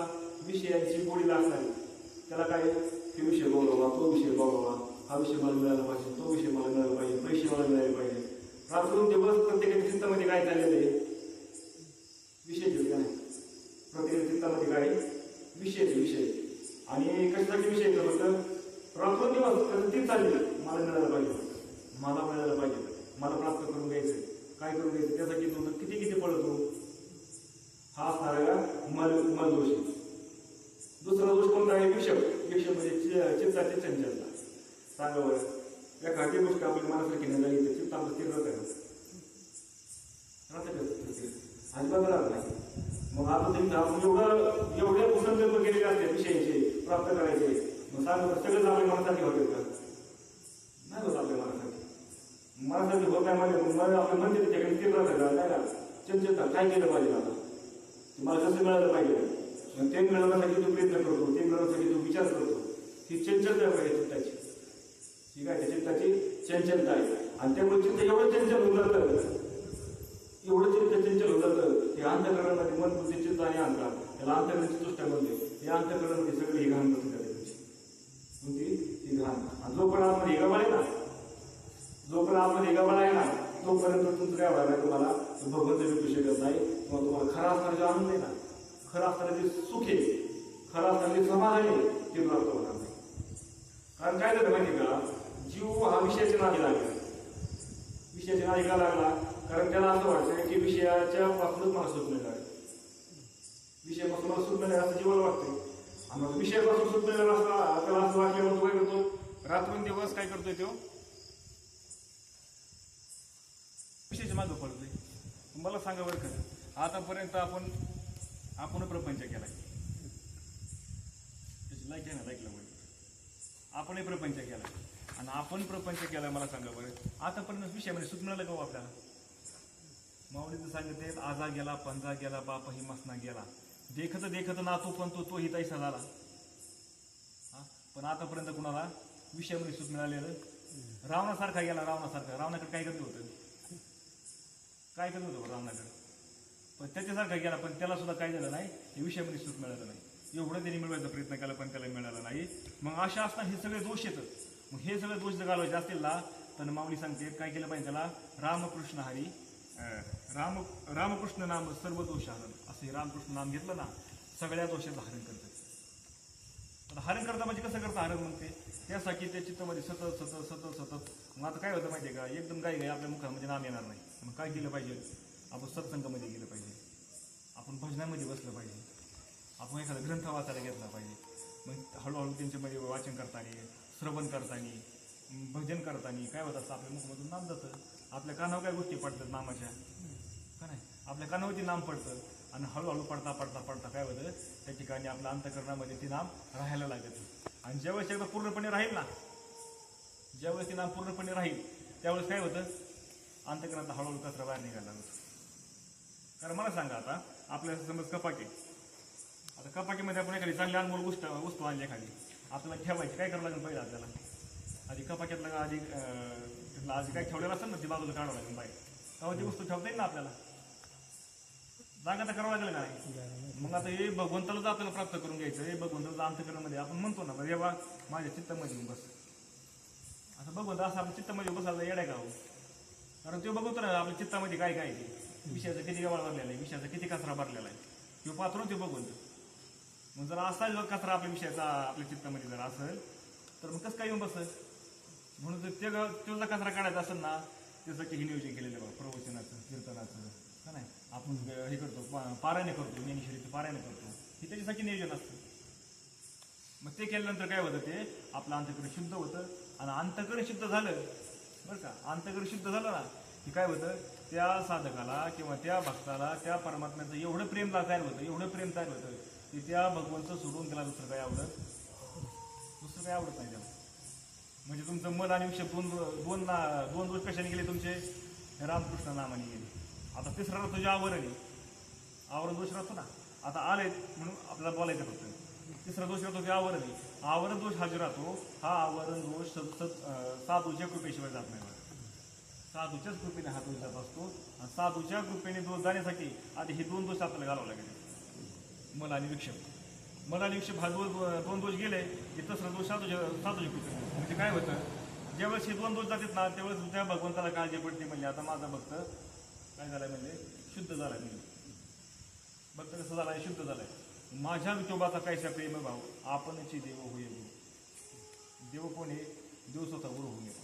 [SPEAKER 1] विषयांची गोडी लागणारी त्याला काय हे विषय बघावा तो विषय बघावा हा विषय मला मिळाला पाहिजे तो विषय मला मिळाला पाहिजे पैसे मला मिळाले पाहिजे. रात्रून दिवस प्रत्येकाच्या चित्तामध्ये काय चाललेलं आहे विषय काय प्रत्येकाच्या चित्तामध्ये काय विषय आणि कशासाठी विषय होतं रात्रून दिवस तीच चालली मला मिळायला पाहिजे मला प्राप्त करून घ्यायचं काय करून घ्यायचं त्यासाठी तो किती पळतो हा असणारा मल दोष. दुसरा दोष कोणता आहे विक्षेप म्हणजे चित्ताची चंचलता सांगावर एखादी गोष्ट आपली मनासारखी नाही झाली चित्त आपलं स्थिर राहतं अजिबात राहत नाही. मग आता तुम्ही आपण एवढ्या संकल्प केलेले असते विषयाचे प्राप्त करायचे मग सांगतो सगळंच आपल्या मनासाठी होते का नाही होत आपल्या मनासाठी होत नाही म्हणजे आपलं म्हणते त्याच्याकडे स्थिर राहतं का नाही का चंचलता काय केलं पाहिजे आता ते मला कसं मिळालं पाहिजे, मग ते मिळवण्यासाठी तो प्रयत्न करतो, ते मिळवण्यासाठी तो विचार करतो. ही चंचलता आहे चित्ताची, ठीक आहे, त्या चित्ताची चंचलता आहे. आणि त्यामुळे चित्त एवढं चंचल होऊन जातं, एवढं चित्त चंचल होऊन जातं, हे अंतःकरणामध्ये मन, बुद्धी, चित्त आणि अहंकार, त्याला अंतःकरणाची दृष्टी म्हणते. या अंतःकरणामध्ये सगळी ही घाण बसून जाते तुमची, कोणती ही घाण. आणि जोपर्यंत आतमध्ये गबाळ आहे ना, जोपर्यंत आतमध्ये गबाळ आहे ना, तोपर्यंत तुमचं काय व्हायला तुम्हाला भगवंत भेटू शकत नाही, किंवा तुम्हाला खरा असणारा जो आनंद आहे ना, खरं असणारे जे सुख आहे, खरं असणारे जे समाधान आहे ते प्राप्त होणार नाही. कारण काय झालं माहिती का, जीव हा विषयाच्या नादी लागला, विषयाच्या नादी का लागला, कारण त्याला असं वाटतं की विषयाच्या पासूनच मला सुख मिळणार आहे, विषयापासून मला सुख मिळणार असं जीवाला वाटतंय. आणि मग विषयापासून सुख मिळणार असता त्याला असं वाटल्यावर तो काय करतो, रात्रंदिवस काय करतोय तो विषयाच्या मागं पडतोय. तुम्हाला सांगा बरं खरं, आतापर्यंत आपण प्रपंच केलाय, त्याची लाईक आहे ना, लाईकला म्हणजे आपणही प्रपंच केला, आणि आपण प्रपंच केला. मला सांगा बरं, आतापर्यंत विषयामध्ये सुख मिळालं का हो आपल्याला? माऊलीचं सांगते, आजा गेला पंजा गेला बापही मसना गेला, देखत देखत नातो पण तोही तैसा झाला. हा, पण आतापर्यंत कुणाला विषयामध्ये सुख मिळालेलं? रावणासारखा गेला, रावणासारखा. रावणाकडे काय करत होतं, काय करत होतं रावणाकडे, पण त्याच्यासारखा गेला, पण त्याला सुद्धा काय झालं नाही, हे विषयामध्ये सुख मिळालं नाही. एवढं त्यांनी मिळवायचा प्रयत्न केला पण त्याला मिळालं नाही. मग अशा असताना हे सगळे दोष येतात. मग हे सगळे दोष जर घालवायचे असतील ना, तर माऊली सांगते काय केलं पाहिजे त्याला, रामकृष्ण हरी रामकृष्ण नाम सर्व दोष हरण, असं हे रामकृष्ण नाम घेतलं ना, सगळ्या दोषाचं हरण करतात. आता हरण करता म्हणजे कसं करता हरण, मग ते त्यासाठी त्या चित्तामध्ये सतत सतत सतत सतत. मग आता काय होतं माहितीये का, एकदम गाय आपल्या मुखामध्ये नाम येणार नाही. मग काय केलं पाहिजे, आपण सत्संगामध्ये गेलं पाहिजे, आपण भजनामध्ये बसलं पाहिजे, आपण एखादा ग्रंथ वाचायला घेतला पाहिजे. मग हळूहळू त्यांच्यामध्ये वाचन करताना, श्रवण करताना, भजन करताना काय होत असतं, आपल्या मुखामधून नाम जातं. आपल्या कानावर काय गोष्टी पडतात नामाच्या, का नाही, आपल्या कानावरती नाम पडतं. आणि हळूहळू पडता पडता पडता काय होतं, त्या ठिकाणी आपल्या अंतःकरणामध्ये ते नाम राहायला लागतं. आणि ज्यावेळेस एकदा पूर्णपणे राहील ना, ज्यावेळेस ते नाम पूर्णपणे राहील, त्यावेळेस काय होतं, अंतःकरणात हळूहळू कचरा बाहेर निघायला लागतो. कारण मला सांगा, आता आपल्याला समज कपाटी, आता कपाटीमध्ये आपण एखादी चांगली अनमोल वस्तू आणली, एखादी आपल्याला ठेवायची, काय करावं लागेल पहिले आपल्याला, आधी कपाट्यातला आधी काय ठेवलेलं असेल ना, ती बाजूला काढावं लागेल बाहेर, तेव्हा ती वस्तू ठेवता येईल ना आपल्याला, जागा तर करावं लागेल नाही. मग आता हे भगवंताला आपल्याला प्राप्त करून घ्यायचं, हे भगवंताचं अंतःकरणामध्ये आपण म्हणतो ना, देवा माझ्या चित्तामध्ये बस, असं भगवंत असं आपल्या चित्तामध्ये बसायला येड्या का हो, कारण तो बघतो ना आपल्या चित्तामध्ये काय काय ते, विषयाचा किती गवाळ भरलेला आहे, विषयाचा किती कचरा भरलेला आहे, तो पात्रून ते बघवतो. मग जर असा जर कचरा आपल्या विषयाचा आपल्या चित्तामध्ये जर असेल, तर मग कसं काय येऊन बसेल. म्हणून ते जर कचरा काढायचा असेल ना, त्यासाठी हे नियोजन केलेलं बघा, प्रवचनाचं, कीर्तनाचं, का नाही, आपण हे करतो, पारायण करतो, ज्ञानेश्वरीचं पारायण करतो, हे त्याच्यासाठी नियोजन असतं. मग ते केल्यानंतर काय होतं, ते आपलं अंतःकरण शुद्ध होतं. आणि अंतःकरण शुद्ध झालं बरं का, अंतःकरण शुद्ध झालं ना की काय होतं, त्या साधकाला किंवा त्या भक्ताला त्या परमात्म्याचं एवढं प्रेम तयार होतं, एवढं प्रेम तयार होतं की त्या भगवंत सोडून त्याला दुसरं काय आवडत नाही त्याला. म्हणजे तुमचं मन आणि विषय दोन दोष कशाने गेले तुमचे, रामकृष्ण नामाने गेले. आता तिसरा राहतो जे आवरण दोष राहतो ना, आता आले म्हणून आपल्याला बोलायचं फक्त. तिसरा दोष राहतो ते आवरण दोष हा जो राहतो, हा आवरण दोष साधूच्या कृपेशिवाय जात नाही. साधूच्याच कृपेने हा दोष जात असतो. आणि साधूच्या कृपेने दोष जाण्यासाठी आधी हे दोन दोष आपल्याला घालावं लागेल, मल आणि विक्षेप. मल आणि विक्षेप हा दोन दोष गेले की तिसरा दोष साधूच्या कृपेने. म्हणजे काय होतं, ज्यावेळेस हे दोन दोष जातात ना, त्यावेळेस त्या भगवंताला काळजी पडते, म्हणजे आता माझा भक्त काय झालाय, म्हणजे शुद्ध झालाय, म्हणजे भक्त कसं झालाय, शुद्ध झालाय. माझ्या विठोबाचा कायसा प्रेम भाव आपणची देव होय गुरु. देव कोण आहे, देव स्वतः गुरु होऊन येतो.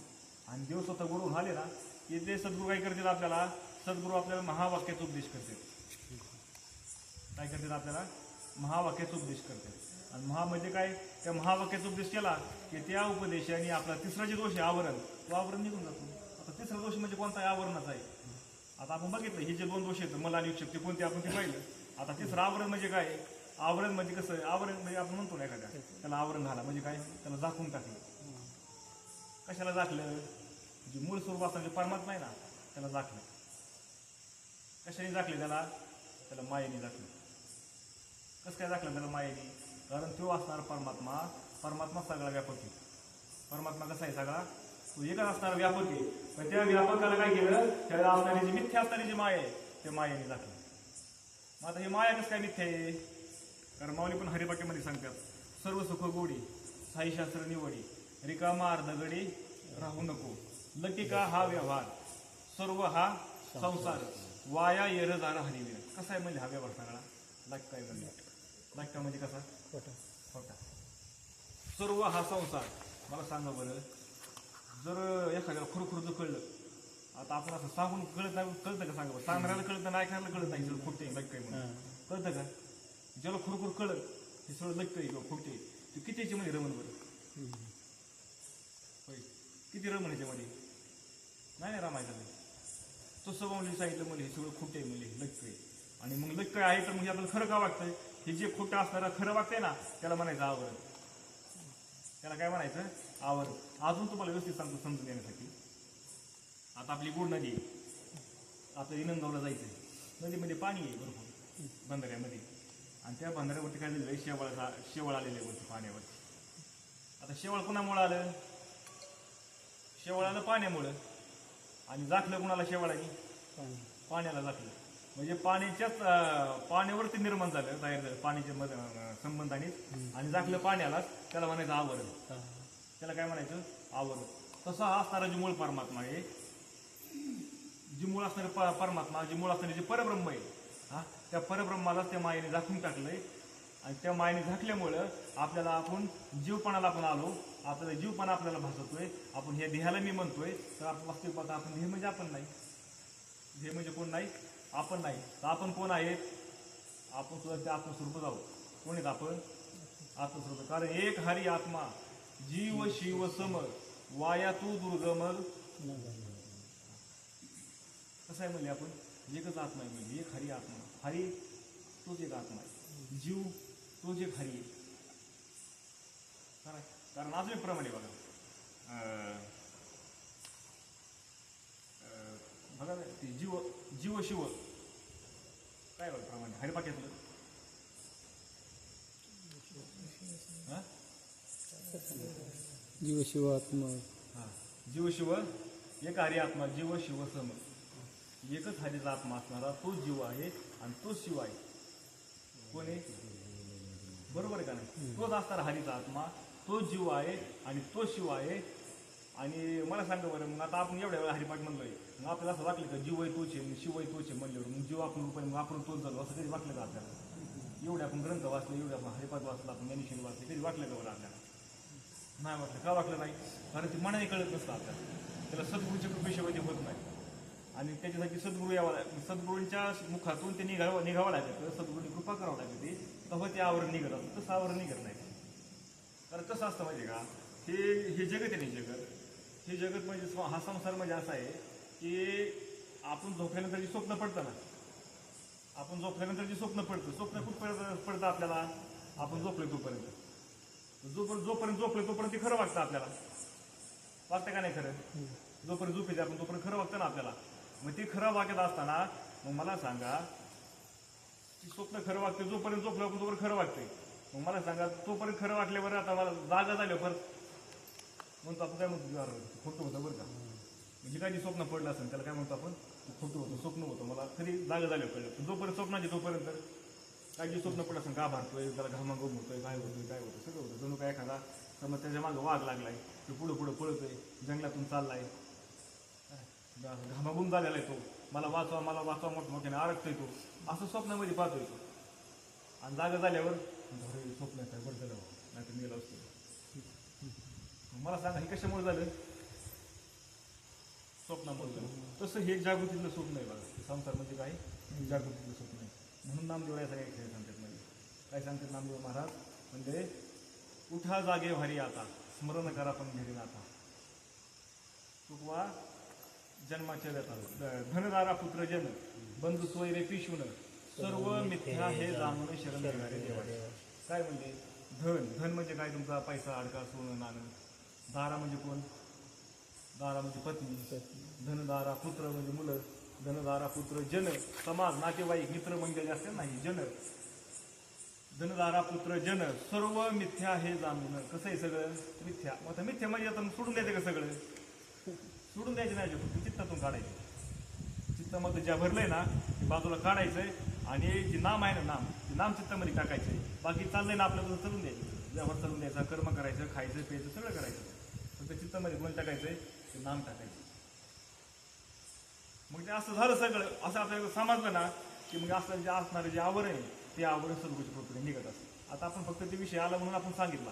[SPEAKER 1] आणि देव स्वतः गुरु होऊन आले ना की ते सद्गुरू काय करतील आपल्याला, सद्गुरू आपल्याला महावाक्याचा उपदेश करतात. काय करतात, आपल्याला महावाक्याचा उपदेश करतात. आणि म्हणजे काय, त्या महावाक्याचा उपदेश केला की त्या उपदेशाने आपला तिसरा जे दोष आहे आवरण, तो आवरण निघून जातो. आता तिसरा दोष म्हणजे कोणता, आवरणाचा आहे. आता आपण बघितलं हे जे दोन दोष आहेत, मला आणि विक्षेप, ते कोणते आपण ते पाहिलं. आता तिसरं आवरण म्हणजे काय, आवरण म्हणजे कसं, आवरण म्हणजे आपण म्हणतो ना एखाद्या त्याला आवरण घाला, म्हणजे काय, त्याला झाकून टाकलं. कशाला झाकलं, जे मूळ स्वरूप असतं जे परमात्मा आहे ना, त्याला झाकलं. कशाने झाकले, त्याला मायेने झाकलं.
[SPEAKER 3] कसं काय दाखलं त्याला मायेने? कारण तो असणारा परमात्मा सगळा व्यापक आहे. परमात्मा कसा आहे? सगळा तो एकच असणारा व्यापक आहे. पण त्या व्यापकाला काय केलं? त्याला असणारी जी मिथ्या असणारी जी माया आहे त्या मायेने दाखलं. मग आता ही माया कसं काय मिथ्या आहे? कारण माऊली पण हरिपाक्यामध्ये सांगतात, सर्व सुख गोडी साई शास्त्र निवडी, रिकामा अर्धगडी राहू नको, लकिका हा व्यवहार, सर्व हा संसार, वाया येर जाणं हरिवीर. कसा आहे म्हणजे हा व्यवहार सगळा? लाग काय म्हणजे लागता म्हणजे कसा? खोटा. सर्व हा संसार. मला सांगा बरं, जर एखाद्याला खरोखर कळलं, आता आपण असं सांगून कळत नाही, कळतं का? सांगा बरं. सांगणाऱ्याला कळतं नाही, ऐकणाऱ्याला कळत नाही सगळं खोटे लाग काय म्हणून कळतं का? ज्याला खरोखर कळत हे सगळं लगतंय किंवा खोटे, ते किती याच्यामध्ये रमण बरं? होय, किती रमण याच्यामध्ये? नाही रमायचं नाही. तसं म्हणजे सांगितलं म्हणजे हे सगळं खोटे म्हणजे लगतंय. आणि मग लग काय आहे तर म्हणजे आपल्याला खरं का वाटतंय? हे जे खोटं असणारं खरं वागतंय ना, त्याला म्हणायचं आवड. त्याला काय म्हणायचं? आवड. अजून तुम्हाला व्यवस्थित सांगतो समजून देण्यासाठी. आता आपली गोड नदी आहे, आता इनंदगावला जायचंय, नदीमध्ये पाणी आहे भरपूर बंधाऱ्यामध्ये, आणि त्या बंधाऱ्यावरती काय झालं? शेवळ आलेले वरती पाण्यावरती. आता शेवळ कुणामुळं आलं? शेवळ आलं पाण्यामुळं. आणि झाकलं कुणाला? शेवळाने पाण्याला झाकलं. म्हणजे पाण्यावरती निर्माण झालं, तयार झालं पाण्याच्या संबंधाने, आणि झाकलं पाण्यालाच. त्याला म्हणायचं आवरण. त्याला काय म्हणायचं? आवरण. तसा हा असणारा जी मूळ परमात्मा आहे, जी मूळ असणारे परमात्मा, जी मूळ असणारे जे परब्रह्म आहे, हा, त्या परब्रह्मालाच त्या मायेने झाकून टाकलंय. आणि त्या मायेने झाकल्यामुळं आपल्याला आपण जीवपणाला आपण आलो, आपल्याला जीवपणा आपल्याला भासतोय. आपण हे देहाला मी म्हणतोय, तर आपण वास्तविक पाहता आपण हे म्हणजे आपण नाही. हे म्हणजे कोण नाही? आपण नाही. तर आपण कोण आहेत? आपण सुद्धा ते आत्मस्वरूप जाऊ. कोण आहेत आपण? आत्मस्वरूप. कारण एक हरी आत्मा जीव शिव सम, वाया तू दुर्गम. कसं आहे म्हणजे आपण एकच आत्मा आहे, म्हणजे एक हरी आत्मा. हरी तोच एक आत्मा आहे, जीव तोच एक हरी आहे. कारण अजून एक प्रमाणे बघा, बघा ते जीव शिव काय बघा प्रमाणे हरिपाक्यातलं
[SPEAKER 2] जीव शिव आत्मा.
[SPEAKER 3] हा, जीव शिव एक हरी आत्मा, जीव शिव सम. एकच हरीचा आत्मा असणारा तो जीव आहे आणि तो शिव आहे. कोण आहे? बरोबर आहे का नाही? तोच असणारा हरीचा आत्मा, तो जीव आहे आणि तो शिव आहे. आणि मला सांगा बरं, मग आता आपण एवढ्या वेळा हरिपाठ म्हणलोय, मग आपल्याला असं वाटलं का जीव आहे तोच आहे, शिव आहे तोच आहे म्हणल्यावर मग जीव आपण रुपये मग आपण तोच झालो असं कधी वाटलं का आपल्याला? एवढे आपण ग्रंथ वाचले, एवढे आपण हरिपाठ वाचला, आपण ज्ञानेश्वरी वाचले, कधी वाटलं का बरं आपल्याला? नाही वाटलं. का वाटलं नाही? कारण ते मनाने कळत नसतं आपल्याला. त्याला सद्गुरूच्या कृपेशिवाय ते होत नाही. आणि त्याच्यासाठी सद्गुरू यावा लागेल, सद्गुरूंच्या मुखातून ते निघावं लागतं, सद्गुरूंनी कृपा करावं लागते, तेव्हा ते आवरण निघत असतं. तसं आवरण निघत नाही. कारण कसं असतं माहिती का, हे जगत आहे ना, हे जगत म्हणजे हा संसार म्हणजे असा आहे की आपण झोपल्यानंतर जे स्वप्न पडतं ना, आपण झोपल्यानंतर जे स्वप्न पडतं, स्वप्न कुठपर्यंत पडतं आपल्याला? आपण झोपलोय तोपर्यंत. जोपर्यंत झोपलोय तोपर्यंत ते खरं वाटतं आपल्याला. वाटतं का नाही खरं? जोपर्यंत झोपेचे आपण तोपर्यंत खरं वाटतं ना आपल्याला. मग ते खरं वागत असताना मग मला सांगा, ती स्वप्न खरं वागते, जोपर्यंत झोपलं आपण तोपर्यंत खरं वागते. मग मला सांगा, तोपर्यंत खरं वाटल्यावर आता मला जागा झाल्या परत म्हणतो आपण काय म्हणतो? खोटं होतं बरं का. म्हणजे काय जे स्वप्न पडलं असेल त्याला काय म्हणतो आपण? खोटं होतं, स्वप्न होतं. मला खरी जागा झाल्यावर कळलं. जोपर्यंत स्वप्नाचे तोपर्यंत काय जे स्वप्न पडलं असेल, का भारतोय, त्याला घामाघूम होतोय, काय होतं सगळं होतं. जणू काय एखादा समज त्याच्या मागं वाघ लागलाय, तो पुढं पळतोय, जंगलातून चाललाय, घामाघूम झालेला आहे तो, मला वाचवा मोठ्याने अडकतोय तो, असं स्वप्नामध्ये पाहतोय तो. आणि जागा झाल्यावर स्वप्न काय बरं झालं नाही तर मेला असतो. मला सांगा हे कशामुळे झालं? स्वप्नामुळे झालं. तसं हे जागृतीतलं स्वप्न आहे बघा. संसार म्हणजे काय? जागृतीतलं स्वप्न आहे. म्हणून नामदेव या सगळ्या खेळ सांगतात. म्हणजे काय सांगतात नामदेव महाराज? म्हणजे उठा जागे भारी आता, स्मरण करा पण घरी नाथा, चुकवा जन्माच्या व्यथा, धनदारा पुत्र जन, बंधू सोयरे पिशून, सर्व मिथ्या हे जाणून शरण देणारे देवाचे. काय म्हणजे धन म्हणजे काय? तुमचा पैसा, अडका, सोनं, नाणं. दारा म्हणजे कोण? दारा म्हणजे पत्नी. धनदारा पुत्र म्हणजे मुलं. धनदारा पुत्र जन, समाज, नातेवाईक, मित्र म्हणजे असतात नाही जन. जनधारा पुत्र जन सर्व मिथ्या हे जाणून. कसं आहे सगळं मिथ्या. मग आता मिथ्या म्हणजे आता सोडून द्यायचं का सगळं? सोडून द्यायचं नाही, फक्त चित्तातून काढायचं. चित्तामध्ये ज्या भरलंय ना ते बाजूला काढायचंय आणि जे नाम आहे ना ते नाम चित्तामध्ये टाकायचंय. बाकी चाललंय ना आपल्याला चालून द्यायचं, व्यवहार चालून द्यायचा, कर्म करायचं, खायचं प्यायचं सगळं करायचं. फक्त चित्तामध्ये कोण टाकायचंय ते नाम टाकायचं. मग ते असं झालं सगळं, असं आपल्याला समजलं ना की मग असं जे असणारं जे आवरण आहे ते आवरण सद्गुरूच्या कृपेने निघत असतं. आता आपण फक्त ते विषय आला म्हणून आपण सांगितला,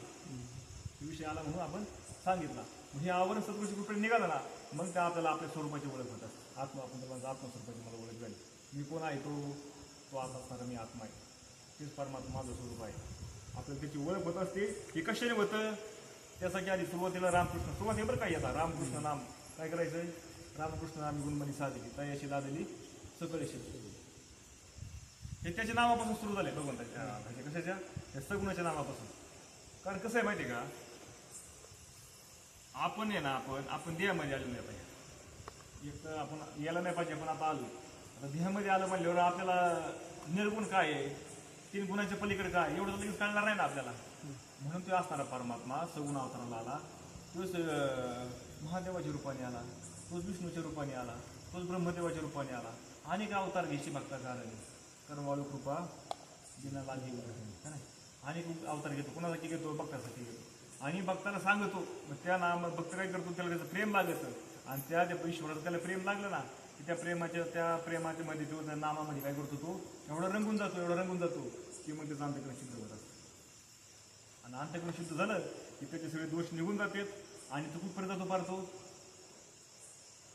[SPEAKER 3] विषय आला म्हणून आपण सांगितला. मग हे आवरण सद्गुरूच्या कृपेने निघालं ना मग त्या आपल्याला आपल्या स्वरूपाची ओळख होतात. आत्मा आपण त्याला आत्मस्वरूपाची मला ओळख झाली. मी कोण आहे? तो आत असणारा मी आत्मा आहे. तेच परमात्मा माझं स्वरूप आहे. आपल्याला त्याची ओळख होत असते. हे कशाने होतं? त्यासाठी आधी सुरुवातीला रामकृष्ण सुरुवाती बरं काय येतात. रामकृष्ण नाम काय करायचंय? रामकृष्ण नाम गुणमणी साधली तयाशी दादली सकळ शेती. हे त्याच्या नावापासून सुरू झाले भगवंताच्या. कशाच्या? त्या सगुणाच्या नावापासून. कारण कसं आहे माहिती आहे का, आपण आहे ना आपण देहामध्ये आलेलो नाही पाहिजे. एक तर आपण यायला नाही पाहिजे, पण आता आलो. आता देहामध्ये आलं म्हणल्यावर आपल्याला निर्गुण काय आहे, 3 गुणाच्या पलीकडे काय एवढं लगेच कळणार नाही ना आपल्याला. म्हणून तो असणारा परमात्मा सगुण अवताराला आला. तोच महादेवाच्या रूपाने आला, तोच विष्णूच्या रूपाने आला, तोच ब्रह्मदेवाच्या रूपाने आला. अनेक अवतार घ्यायची भक्ता कारण कर्मवाळू कृपा बिना लागी का नाही. अनेक अवतार घेतो. कोणासाठी घेतो? भक्तासाठी घेतो. आणि भक्ताला सांगतो. मग त्या नाम भक्त काय करतो? त्याला त्याचं प्रेम लागतं. आणि त्या ईश्वराचं त्याला प्रेम लागलं ना की त्या प्रेमाच्या मध्ये तो त्या नामामध्ये काय करतो? तो एवढा रंगून जातो की मग त्याचं अंतःकरण शुद्ध होत असतं. आणि अंतःकरण शुद्ध झालं की त्याचे सगळे दोष निघून जातात. आणि तो कुठपर्यंत जातो?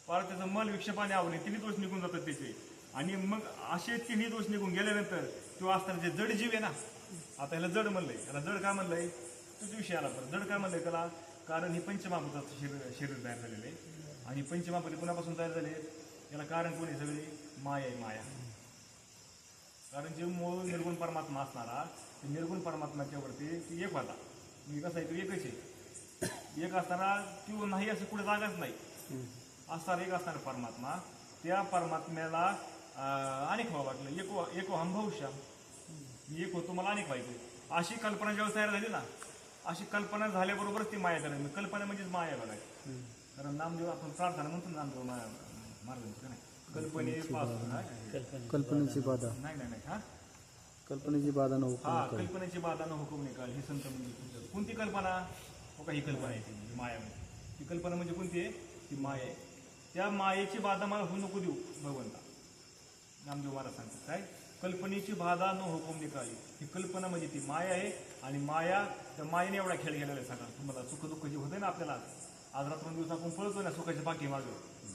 [SPEAKER 3] पार त्याचं मल विक्षेपाने आवडणे तिन्ही दोष निघून जातात त्याचे. आणि मग असे तिन्ही दोष निघून गेल्यानंतर तो असताना जे जड जीव आहे ना, आता ह्याला जड म्हणलंय. याला जड का म्हणलंय? तुझ्या विषय आला परत. जड का म्हणलंय त्याला? कारण हे पंचमहाभूताचं शरीर तयार झालेलं आहे. आणि पंचमहाभूत कुणापासून तयार झाले? याला कारण कोण आहे? सगळी माया आहे. माया. कारण जे मूळ निर्गुण परमात्मा असणारा ते निर्गुण परमात्म्याच्या वरती ती एक होता. मी कसं आहे? तो एकच आहे. एक असताना किंवा नाही असं कुठे जागाच नाही. असणारा एक असणारा परमात्मा, त्या परमात्म्याला अनेक व्हावं वाटलं. एको हंभवश्याम, एक होतो मला अनेक व्हायचे. अशी कल्पना जेव्हा तयार झाली ना, अशी कल्पना झाल्याबरोबरच ती माया करायची. कल्पना म्हणजेच माया बघायची. कारण नामदेव आपण प्रार्थना म्हणतो ना, नामदेव मार्गांचं नाही
[SPEAKER 2] कल्पनेची बाधा
[SPEAKER 3] नाही हा
[SPEAKER 2] कल्पनेची बाधा न
[SPEAKER 3] हा कल्पनेची बाधा न हुकूम निकाल. हे संत म्हणजे कोणती कल्पना? हो का, ही कल्पना आहे ती माया. ती कल्पना म्हणजे कोणती आहे? ती माया आहे. त्या मायेची बाधा मला होऊ नको देऊ भगवंता. नामदेव महाराज सांगतात काय? कल्पनेची बाधा न हुकूम निकाली. ही कल्पना म्हणजे ती माया आहे. आणि माया, त्या मायेने एवढा खेळ गेलेला आहे सगळा. तुम्हाला सुख दुःख जे होतंय ना आपल्याला, आज रात्रंदिवस आपण पळतोय ना सुखाच्या बाकी मागे.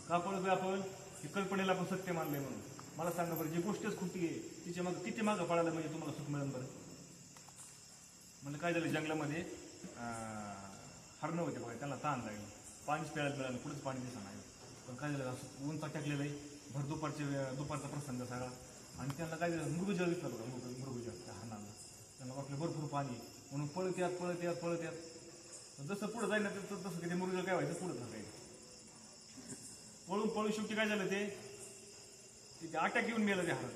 [SPEAKER 3] का पळतोय आपण? ही कल्पनेला आपण सत्य मानलंय म्हणून. मला सांगा बरं, जी गोष्टच खोटी आहे तिच्या मागं किती मागं पळालं म्हणजे तुम्हाला सुख मिळेल बरं? म्हणजे काय झालं, जंगलामध्ये हरणं होते बघा, त्यांना ताण लागलं, पाणीच प्यायला मिळालं, पुढेच पाणी दिसणार नाही. पण काय झालं, असं ऊन टाकलेलं आहे, भर दुपारचा प्रसंग सगळा. आणि त्यांना काय झालं, मृगजळ दिसलं बघा, मृगजळ त्या हरणाला. त्यांना वाटलं भरपूर पाणी म्हणून पळत यात. जसं पुढं जाईल ना तसं किती मृगजळ काय व्हायचं, पुढं थांबायचं. पळून शेवटी काय झालं, ते अटॅक येऊन मेलं ते हरण.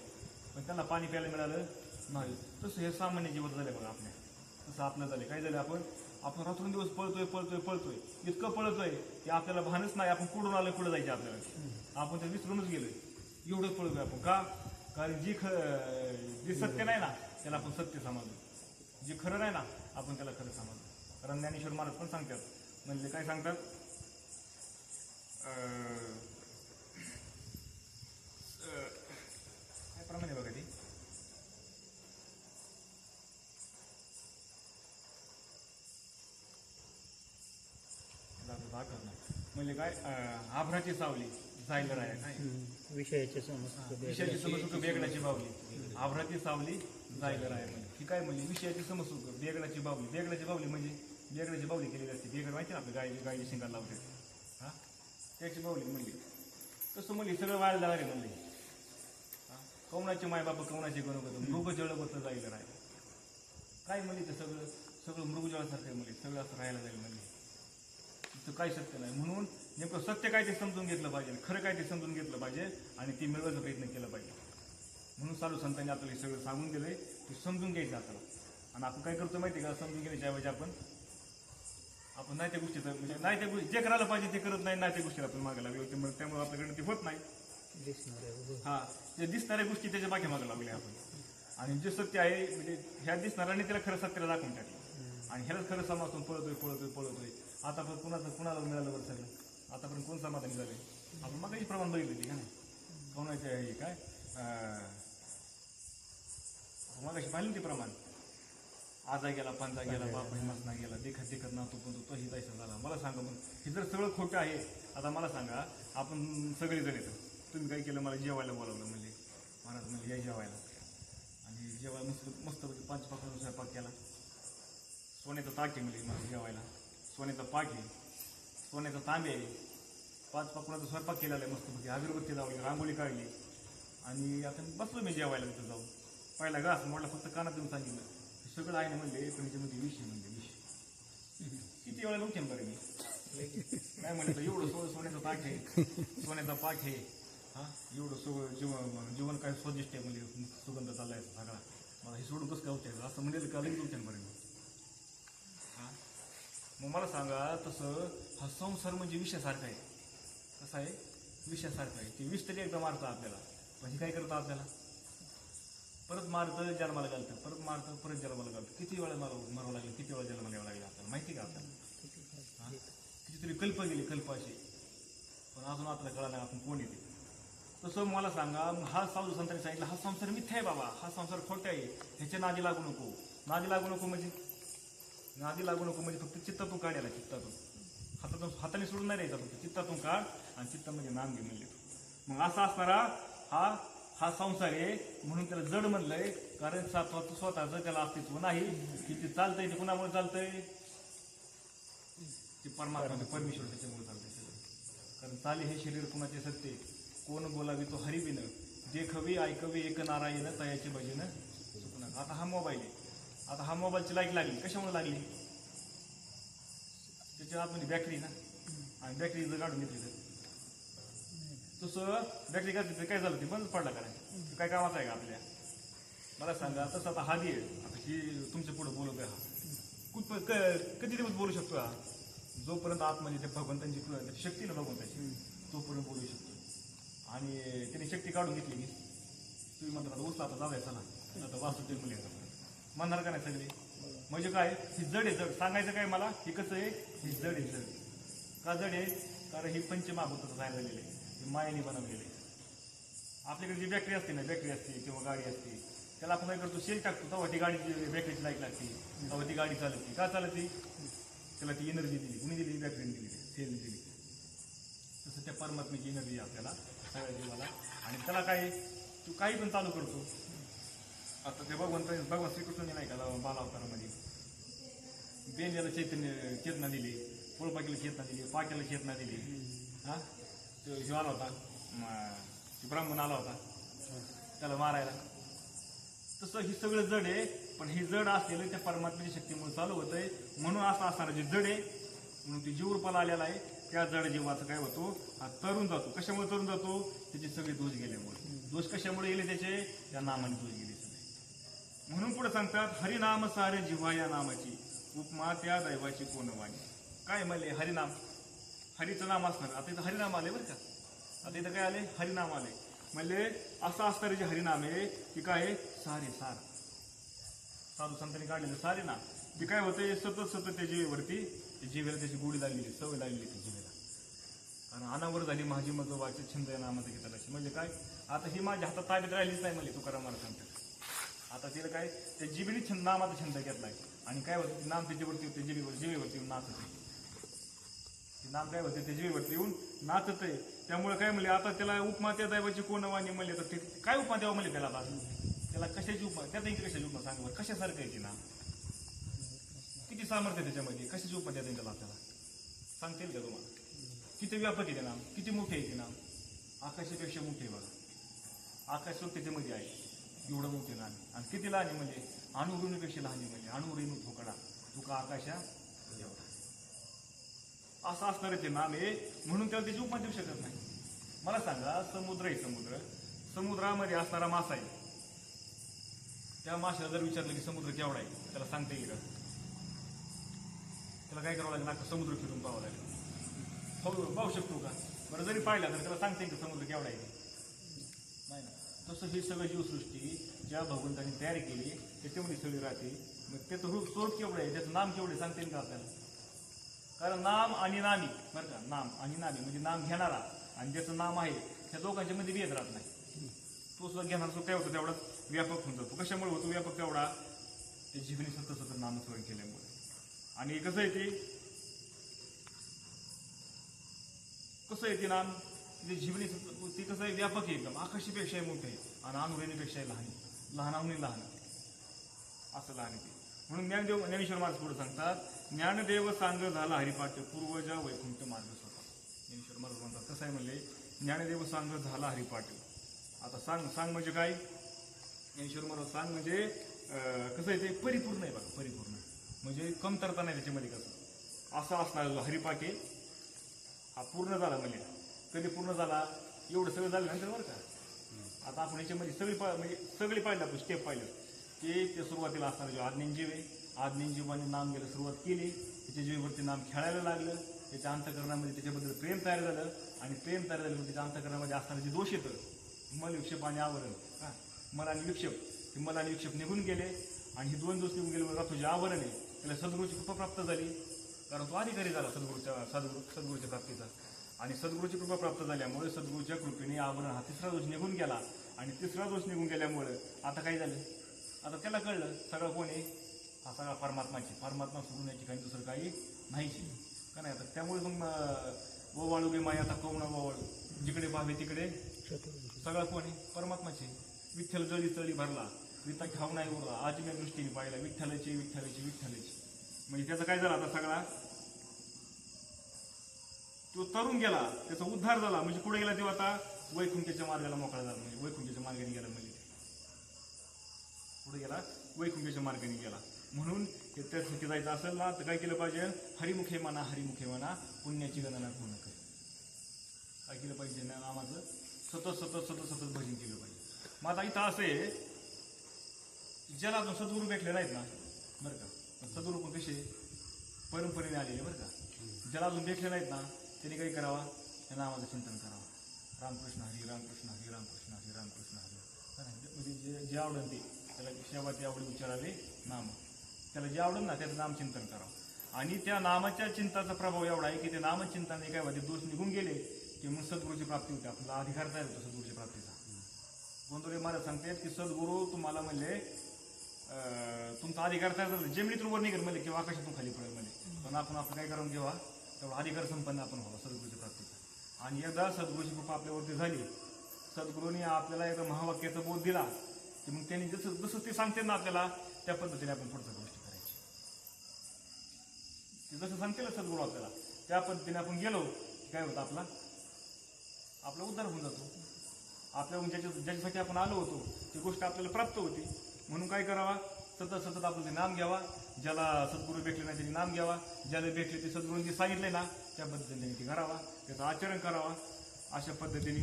[SPEAKER 3] पण त्यांना पाणी प्यायला मिळालं नाही. तसं हे सामान्य जीवन झालं बघा आपल्या. तसं आपलं झालं. काय झालं, आपण रात्रंदिवस पळतोय, इतकं पळतोय की आपल्याला भानच नाही आपण कुठून आलोय, कुठं जायचं आपल्याला. आपण ते विसरूनच गेलोय. एवढं पळतोय आपण. का? कारण जे सत्य नाही ना त्याला आपण सत्य समजलो, जे खरं नाही ना आपण त्याला खरं समजलो. कारण ज्ञानेश्वर महाराज पण सांगतात, म्हणजे काय सांगतात, काय प्रमाणे बघा ती, म्हणजे काय, आभराची सावली जायला राहा काय,
[SPEAKER 2] विषयाची समजूक
[SPEAKER 3] बेगडाची बावली. आभराची सावली जायला राहा म्हणजे ही काय म्हणजे विषयाची समजूक बेगडाची बावली. बेगडाची बावली म्हणजे बेगडाची बावली केलेली असते. बेगड माहिती ना आपल्या गायची शिंगाला लावते, हा त्याची बावली म्हणली. तसं म्हणली सगळं वाया जाणार आहे म्हणले. कवनाचे मायबाप कवनाचे गणगत मृग जळबत जायला राहील. काय म्हणले ते सगळं मृगजळासारखं म्हणले, सगळं असं राहायला जाईल म्हणले. तिथं काही सत्य नाही. म्हणून नेमकं सत्य काय ते समजून घेतलं पाहिजे, खरं काय ते समजून घेतलं पाहिजे आणि ती मिळवायचा प्रयत्न केला पाहिजे. म्हणून साधू संतांनी आपल्याला हे सगळं सांगून दिलंय, ते समजून घ्यायचं आपल्याला. आणि आपण काय करतो माहिती का, समजून घेण्याच्या ऐवजी आपण नाही त्या गोष्टीचं म्हणजे नाही त्या गोष्टी जे करायला पाहिजे ते करत नाही त्या गोष्टीला आपण मागे लागलो त्यामुळे आपल्याकडे ते होत नाही. हा जे दिसणाऱ्या गोष्टी त्याच्या मागे मागे लागले आपण, आणि जे सत्य आहे म्हणजे ह्या दिसणाऱ्याने त्याला खरं सत्याला दाखवून टाकलं आणि ह्यालाच खरं समाजून पळतोय. आता पण कुणाला मिळालं बरं सगळं, आतापर्यंत कोण समाधानी झाले? आपण मग काही प्रमाण बघितलं ते का नाही, कोणाचे हे काय मग अशी पाहिलं ते प्रमाण, आजा गेला, पंजा गेला, बाप मसना गेला, देखत ना तोही जायचा झाला. मला सांगा मग हे जर सगळं खोटं आहे, आता मला सांगा आपण सगळेजण येतो, तुम्ही काय केलं, मला जेवायला बोलावलं म्हणजे महाराज म्हणजे या जेवायला, आणि जेवायला मस्त 5 पाकळून स्वयंपाक केला, सोन्याचं ताट आहे म्हणजे मला जेवायला, सोन्याचा पाठ आहे, सोन्याचा तांबे आहे, 5 पाकळाचा स्वयंपाक केलेला आहे, मस्तपैकी अगरबत्ती लावली, रांगोळी काढली, आणि आता बसलो मी जेवायला तिथं जाऊन. पहिला घास म्हटलं फक्त कानात देऊन सांगितलं सगळं आहे ना म्हणले, पण याच्यामध्ये विषय किती वेळेला उठेन बरं मी काय म्हणलं, एवढं सोन्याचा ताट आहे, सोन्याचा पाठ आहे, हा एवढं सगळं जीवन काय स्वादिष्ट आहे म्हणजे सुगंध चाललाय सगळा, मला हे सोडून कसं काय उठायचं असं म्हणजे का लगेच उठेन बरं मी. हा मग मला सांगा तसं हा संसार म्हणजे विषयासारखा आहे, कसा आहे विषयासारखा आहे, ते विष तरी एकदा मारतं आपल्याला, म्हणजे काय करतं आपल्याला परत मारतं, जन्माला घालतं, परत मारतं, परत जन्माला घालतं, किती वेळा मला मारावं लागलं, किती वेळा जन्माला यावं लागलं आपल्याला माहिती का आपल्याला, कितीतरी कल्प गेले कल्प असे, पण अजून आपल्याला कळा नाही आपण कोण येते. तसं मला सांगा मग हा साधू संतांनी सांगितलं हा संसार मिथ्या आहे बाबा, हा संसार खोटा आहे, ह्याच्या नादी लागू नको म्हणजे फक्त चित्तातून काढायला, चित्तातून हाताने सोडून नाही द्यायचा, फक्त चित्तातून काढ आणि चित्तामध्ये नाम घे म्हणले. मग असा असणारा हा संसार आहे, म्हणून त्याला जड म्हणलंय, कारण स्वतःचं त्याला अस्तित्व नाही, की ते चालतंय ते कुणामुळे चालतंय, ते परमात्मा परमेश्वर त्याच्यामुळे चालतंय सगळं. कारण चाले हे शरीर कुणाचे सत्य, कोण बोलावी तो हरिबिन, देखवी ऐकवी एक नारायण तयाचे भजन चुकणार. आता हा मोबाईल आहे, आता हा मोबाईलची लाईट लागली, कशामुळे लागली, त्याच्या आतमध्ये बॅटरी ना, आणि बॅटरी जर काढून घेतली तर तसं बॅटरी काय झालं ते बंद पडला काय कामाचं आहे का आपल्या, मला सांगा. तसं आता हा दे, आता ही तुमच्या पुढे बोलतोय, हा किती दिवस बोलू शकतो, हा जोपर्यंत आतमध्ये त्या भगवंतांची शक्ती ना भगवंताची तोपर्यंत बोलू शकतो, आणि त्याने शक्ती काढून घेतली की तुम्ही म्हणता आता उचला, आता जाऊया चला आता वासुदेव मुली म्हणणार का नाही सगळे, म्हणजे काय ही जड आहे, जड सांगायचं काय मला, हे कसं आहे ही जड आहे, जड का जड आहे, कारण ही पंचमहाभूताचं जायला झालेलं आहे, मायाने बनवलेले. आपल्याकडे जी बॅटरी असते किंवा गाडी असते, त्याला आपण काय करतो सेल टाकतो, तेव्हा ती गाडीची बॅटरीची लाईट लागते, तेव्हा ती गाडी चालते, का चालते, त्याला ती एनर्जी दिली, कुणी दिली, बॅटरीने दिली, सेलने दिली. तसं त्या परमात्म्याची एनर्जी आपल्याला सगळ्या जीवाला, आणि त्याला काय तू काही पण चालू करतो. आता ते भगवान श्रीकृष्णाने नाही का बालावतारामध्ये बेंद्याला चेतना दिली, फुलपाकीला चेतना दिली, पाक्याला चेतना दिली, हा तो जो आला होता ब्राह्मण आला होता त्याला मारायला. तसं ही सगळं जड आहे, पण ही जड असलेलं त्या परमात्म्याच्या शक्तीमुळे चालू होतंय, म्हणून असं असणारं जे जड आहे म्हणून ती जीव रूपाला आलेला आहे, त्या जड जीवाचा काय होतो हा तरुण जातो. कशामुळे तरुण जातो, त्याचे सगळे दोष गेल्यामुळे. दोष कशामुळे गेले त्याचे, त्या नामाने दोष गेले सगळे. म्हणून पुढे सांगतात हरिनाम सारे जिव्हा या नामाची, उपमा त्या दैवाची कोण वाणी. काय म्हणले हरिनाम, हरीचं नाम असणार, आता इथं हरिनाम आले बरं का, आता इथं काय आले हरिनाम आले, म्हणजे असं असणारे जे हरिनाम आहे की काय सारे साधू संतांनी काढलेलं सारे ना, ते काय होते सतत त्या जीवेवरती, जीवेला त्याची गोडी लागलेली, सवय लागलेली ती जीवेला, कारण अनावर झाली माझी मग वाचे छंद या नामाचं घेतात अशी. म्हणजे काय आता ही माझ्या हातात ताब्यात राहिलीच नाही म्हणजे तुकाराम महाराज सांगतात. आता तिला काय त्या जिबीने नामाचा छंद घेतलाय, आणि काय होतं नाम त्याच्यावरती जीवेवरती येऊन नाचत आहे, नाम काय होते त्या जीवेवरती येऊन नाचत आहे. त्यामुळे काय म्हणले आता त्याला उपमा त्या दैवाची कोण वाणी म्हणले, तर ते काय उपमा द्यावं म्हणले त्याला कशाची उपमा, त्यात कशाची उपमा सांगा बरं, कशासारखं आहे ते नाम, किती सामर्थ्य त्याच्यामध्ये, कशाची उपमा देता येईल त्याला आपल्याला सांगता येईल का तुम्हाला, किती व्यापक आहे ते नाम, किती मोठे आहे ते नाम, आकाशापेक्षा मोठे आहे बघा, आकाश त्याच्यामध्ये आहे एवढं मोठे नाम, आणि किती लहान आहे म्हणजे अणुरेणूपेक्षा लहान आहे, म्हणजे अणुरेणू ठोकडा तुका आकाशा एवढा, असं असणारे ते नाम आहे, म्हणून त्याला त्याची उपमा देऊ शकत नाही. मला सांगा समुद्र आहे, समुद्रामध्ये असणारा मासा आहे, त्या माशाला जर विचारलं की समुद्र केवढा आहे, त्याला सांगता येईल का? त्याला काय करावं लागेल? ना समुद्र फिरून पाहावं लागेल. पाहू शकतो का? बरं जरी पाहिला तर त्याला सांगता येईल का समुद्र केवढा आहे? नाही ना. तसं ही सगळं जीवसृष्टी ज्या भगवंताने तयार केली त्याच्यामध्ये सगळी राहते. मग त्याचं स्वरूप केवढं आहे, त्याचं नाम केवढं आहे सांगता येईल का आपल्याला? कारण नाम आणि नामी, बरं का, नाम आणि नामी म्हणजे नाम घेणारा आणि ज्याचं नाम आहे त्या दोघांच्या मध्ये भेद राहत नाही. तो सुद्धा घेणारा तो काय होतो तेवढा व्यापक होऊन जातो. कशामुळे होतो व्यापक तेवढा? ते जीवनी सतत नामस्मरण केल्यामुळे. आणि कसं आहे ते नाम ते जीवनी ते कसं आहे व्यापक आहे, एकदम आकाशीपेक्षाही मोठं आहे आणि अनुरेणीपेक्षाही लहान आहे, लहानाहूनही लहान असं लहान आहे ते. म्हणून ज्ञानेश्वर महाराज पुढे सांगतात, ज्ञानदेव सांग झाला हरिपाठ पूर्वजा वैकुंठ मार्ग स्वतः. ज्ञानेश्वर महाराज म्हणतात कसं आहे म्हणले, ज्ञानदेव सांग झाला हरिपाठ. आता सांग म्हणजे काय? ज्ञानेश्वर महाराज सांग म्हणजे कसं आहे ते परिपूर्ण आहे बघा, परिपूर्ण म्हणजे कमतरता नाही त्याच्यामध्ये. कसं असं असणार हरिपाठ आहे हा पूर्ण झाला म्हणजे कधी पूर्ण झाला? एवढं सगळं झालं नंतर बरं का. आता आपण याच्यामध्ये सगळी पाहिलं आपण स्टेप पाहिलं की ते सुरुवातीला असणारं जे आज्ञानजीव आहे, आज्ञानजीवाने नाम घ्यायला सुरुवात केली, त्याच्या जीवावरती नाम खेळायला लागलं, त्याच्या अंतःकरणामध्ये त्याच्याबद्दल प्रेम तयार झालं आणि प्रेम तयार झालं त्याच्या अंतःकरणामध्ये असणारे जे दोष येतं मल विक्षेप आणि आवरण, मन आणि विक्षेप, ते मन आणि विक्षेप निघून गेले आणि हे दोन दोष निघून गेले. आता जे आवरण आहे त्याला सद्गुरूची कृपा प्राप्त झाली, कारण तो अधिकारी झाला सद्गुरूच्या प्राप्तीचा. आणि सद्गुरूची कृपा प्राप्त झाल्यामुळे सद्गुरूच्या कृपेने आवरण हा तिसरा दोष निघून गेला आणि तिसरा दोष निघून गेल्यामुळे आता काय झालं? आता त्याला कळलं सगळं कोण आहे, हा सगळा परमात्माची, परमात्मा सोडून याची काही दुसरं काही नाहीच का नाही. आता त्यामुळे मग ववाळू गे माया आता कोण ववाळू, जिकडे पाहावे तिकडे सगळं कोण आहे? परमात्माचे. विठ्ठल जळी तळी भरला, विता खाऊ नाही उरला, आज मी दृष्टीने पाहिला विठ्ठलाची विठ्ठलाची विठ्ठलाची. म्हणजे त्याचा काय झाला? आता सगळा तो तरुण गेला, त्याचा उद्धार झाला. म्हणजे कुठे गेला तेव्हा? आता वैकुंठाच्या मार्गाला मोकळा झाला, म्हणजे वैकुंठाच्या मार्गाने गेला. म्हणजे पुढे गेला वैकुंठाच्या मार्गाने गेला. म्हणून त्यासाठी जायचं असेल ना तर काय केलं पाहिजे? हरिमुखे म्हणा, हरिमुखे म्हणा, पुण्याची गणना पूर्ण कर. काय केलं पाहिजे? नामाचं सतत सतत सतत सतत भजन केलं पाहिजे. मग आता इथं असं आहे, ज्याला अजून सद्गुरू भेटले नाहीत ना बरं का, सद्गुरू पण कसे परंपरेने आलेले बरं का, ज्याला अजून भेटले नाहीत ना त्यांनी काही करावा? त्या नामाचं चिंतन करावं. रामकृष्ण हरी, रामकृष्ण हरी, रामकृष्ण हरी, रामकृष्ण हरी. म्हणजे जे आवडेल ते त्याला शेवा ते आवडे विचारावे नाम, त्याला जे आवडेल ना त्याचं नामचिंतन करावं. आणि त्या नामाच्या चिंताचा प्रभाव एवढा आहे की ते नामचिंतनाने काय होते, दोष निघून गेले की मग सद्गुरूची प्राप्ती होते, आपला अधिकार तयार होतो सद्गुरूच्या प्राप्तीचा. गोंदवले महाराज सांगतात की सद्गुरू तुम्हाला म्हणले तुमचा अधिकार तयार झाला, जमिनीतून वर निघेल म्हणजे किंवा आकाशातून खाली पडेल म्हणजे, पण आपण काय करून घेवा तेवढा अधिकार संपन्न आपण व्हावा सद्गुरूच्या प्राप्तीचा. आणि एकदा सद्गुरूची कृपा आपल्यावरती झाली, सद्गुरूने आपल्याला एकदा महावाक्याचा बोध दिला की मग त्यांनी जसं ते सांगते ना आपल्याला त्या पद्धतीने आपण पुढच्या गोष्टी करायची. ते जसं सांगते ना सद्गुरू आपल्याला त्या पद्धतीने आपण गेलो काय होतं, आपला उद्धार होऊन जातो. आपल्या ज्याच्यासाठी आपण आलो होतो ती गोष्ट आपल्याला प्राप्त होती. म्हणून काय करावा? सतत सतत आपलं ते नाम घ्यावा. ज्याला सद्गुरू भेटले नाही त्यांनी नाम घ्यावा, ज्याला भेटले ते सद्गुरूंनी जे सांगितले ना त्या पद्धतीने ते करावा, त्याचं आचरण करावा. अशा पद्धतीने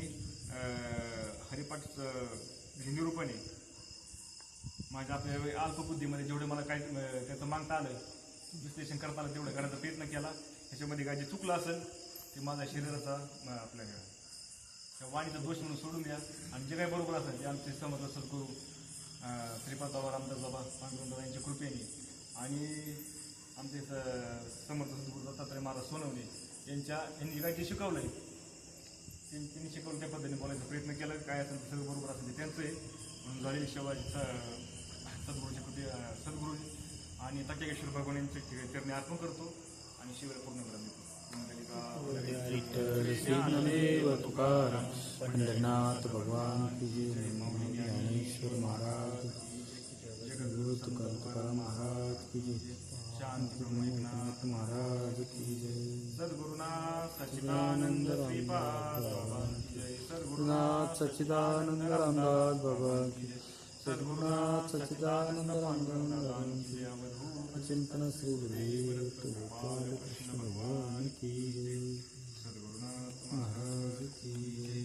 [SPEAKER 3] हरिपाठ हे निरूपण आहे. माझ्या आपल्या अल्पबुद्धीमध्ये जेवढे मला काय त्याचं मागता आलं, विश्लेषण करता आलं तेवढं करायचा प्रयत्न केला. त्याच्यामध्ये काय जे चुकलं असेल ते माझ्या शरीराचा आपल्या वाणीचा दोष म्हणून सोडून द्या. आणि जे काही बरोबर असेल ते आमचे समर्थ सद्गुरू श्रीपाद बाबा, रामदास बाबा, पांडुरंग यांच्या कृपेने आणि आमचे समर्थ सद्गुरू दत्तात्रय महाराज सोनवणे यांनी काय ते शिकवलं आहे त्यांनी शिकवलं त्या पद्धतीने बोलायचा प्रयत्न केला. काय असेल ते सगळं बरोबर असेल ते त्यांचं आहे. म्हणून झालेली शिवाजी सद्गुरूची कृपे सद्गुरू आणि तक्केश्वर भगवान यांचे चरणी अर्पण करतो आणि शिवाय पूर्ण करून देतो.
[SPEAKER 2] ज्ञानदेव तुकाराम पंढरनाथ भगवान की जय. ज्ञानेश्वर महाराज गुरु तुकाराम महाराज की जय.
[SPEAKER 3] शांती
[SPEAKER 2] एकनाथ महाराज की जय.
[SPEAKER 3] सद्गुरुनाथ सच्चिदानंद श्रीपाद बाबा की जय.
[SPEAKER 2] सद्गुरुनाथ सच्चिदानंद रामदास बाबा की जय. सद्गुरुनाथ सच्चिदानंद रामदास की जय. चिंतन श्री गुरुदेव गोपाल कृष्ण भगवान की जय.
[SPEAKER 3] सद्गुरुनाथ
[SPEAKER 2] महाराज की जय.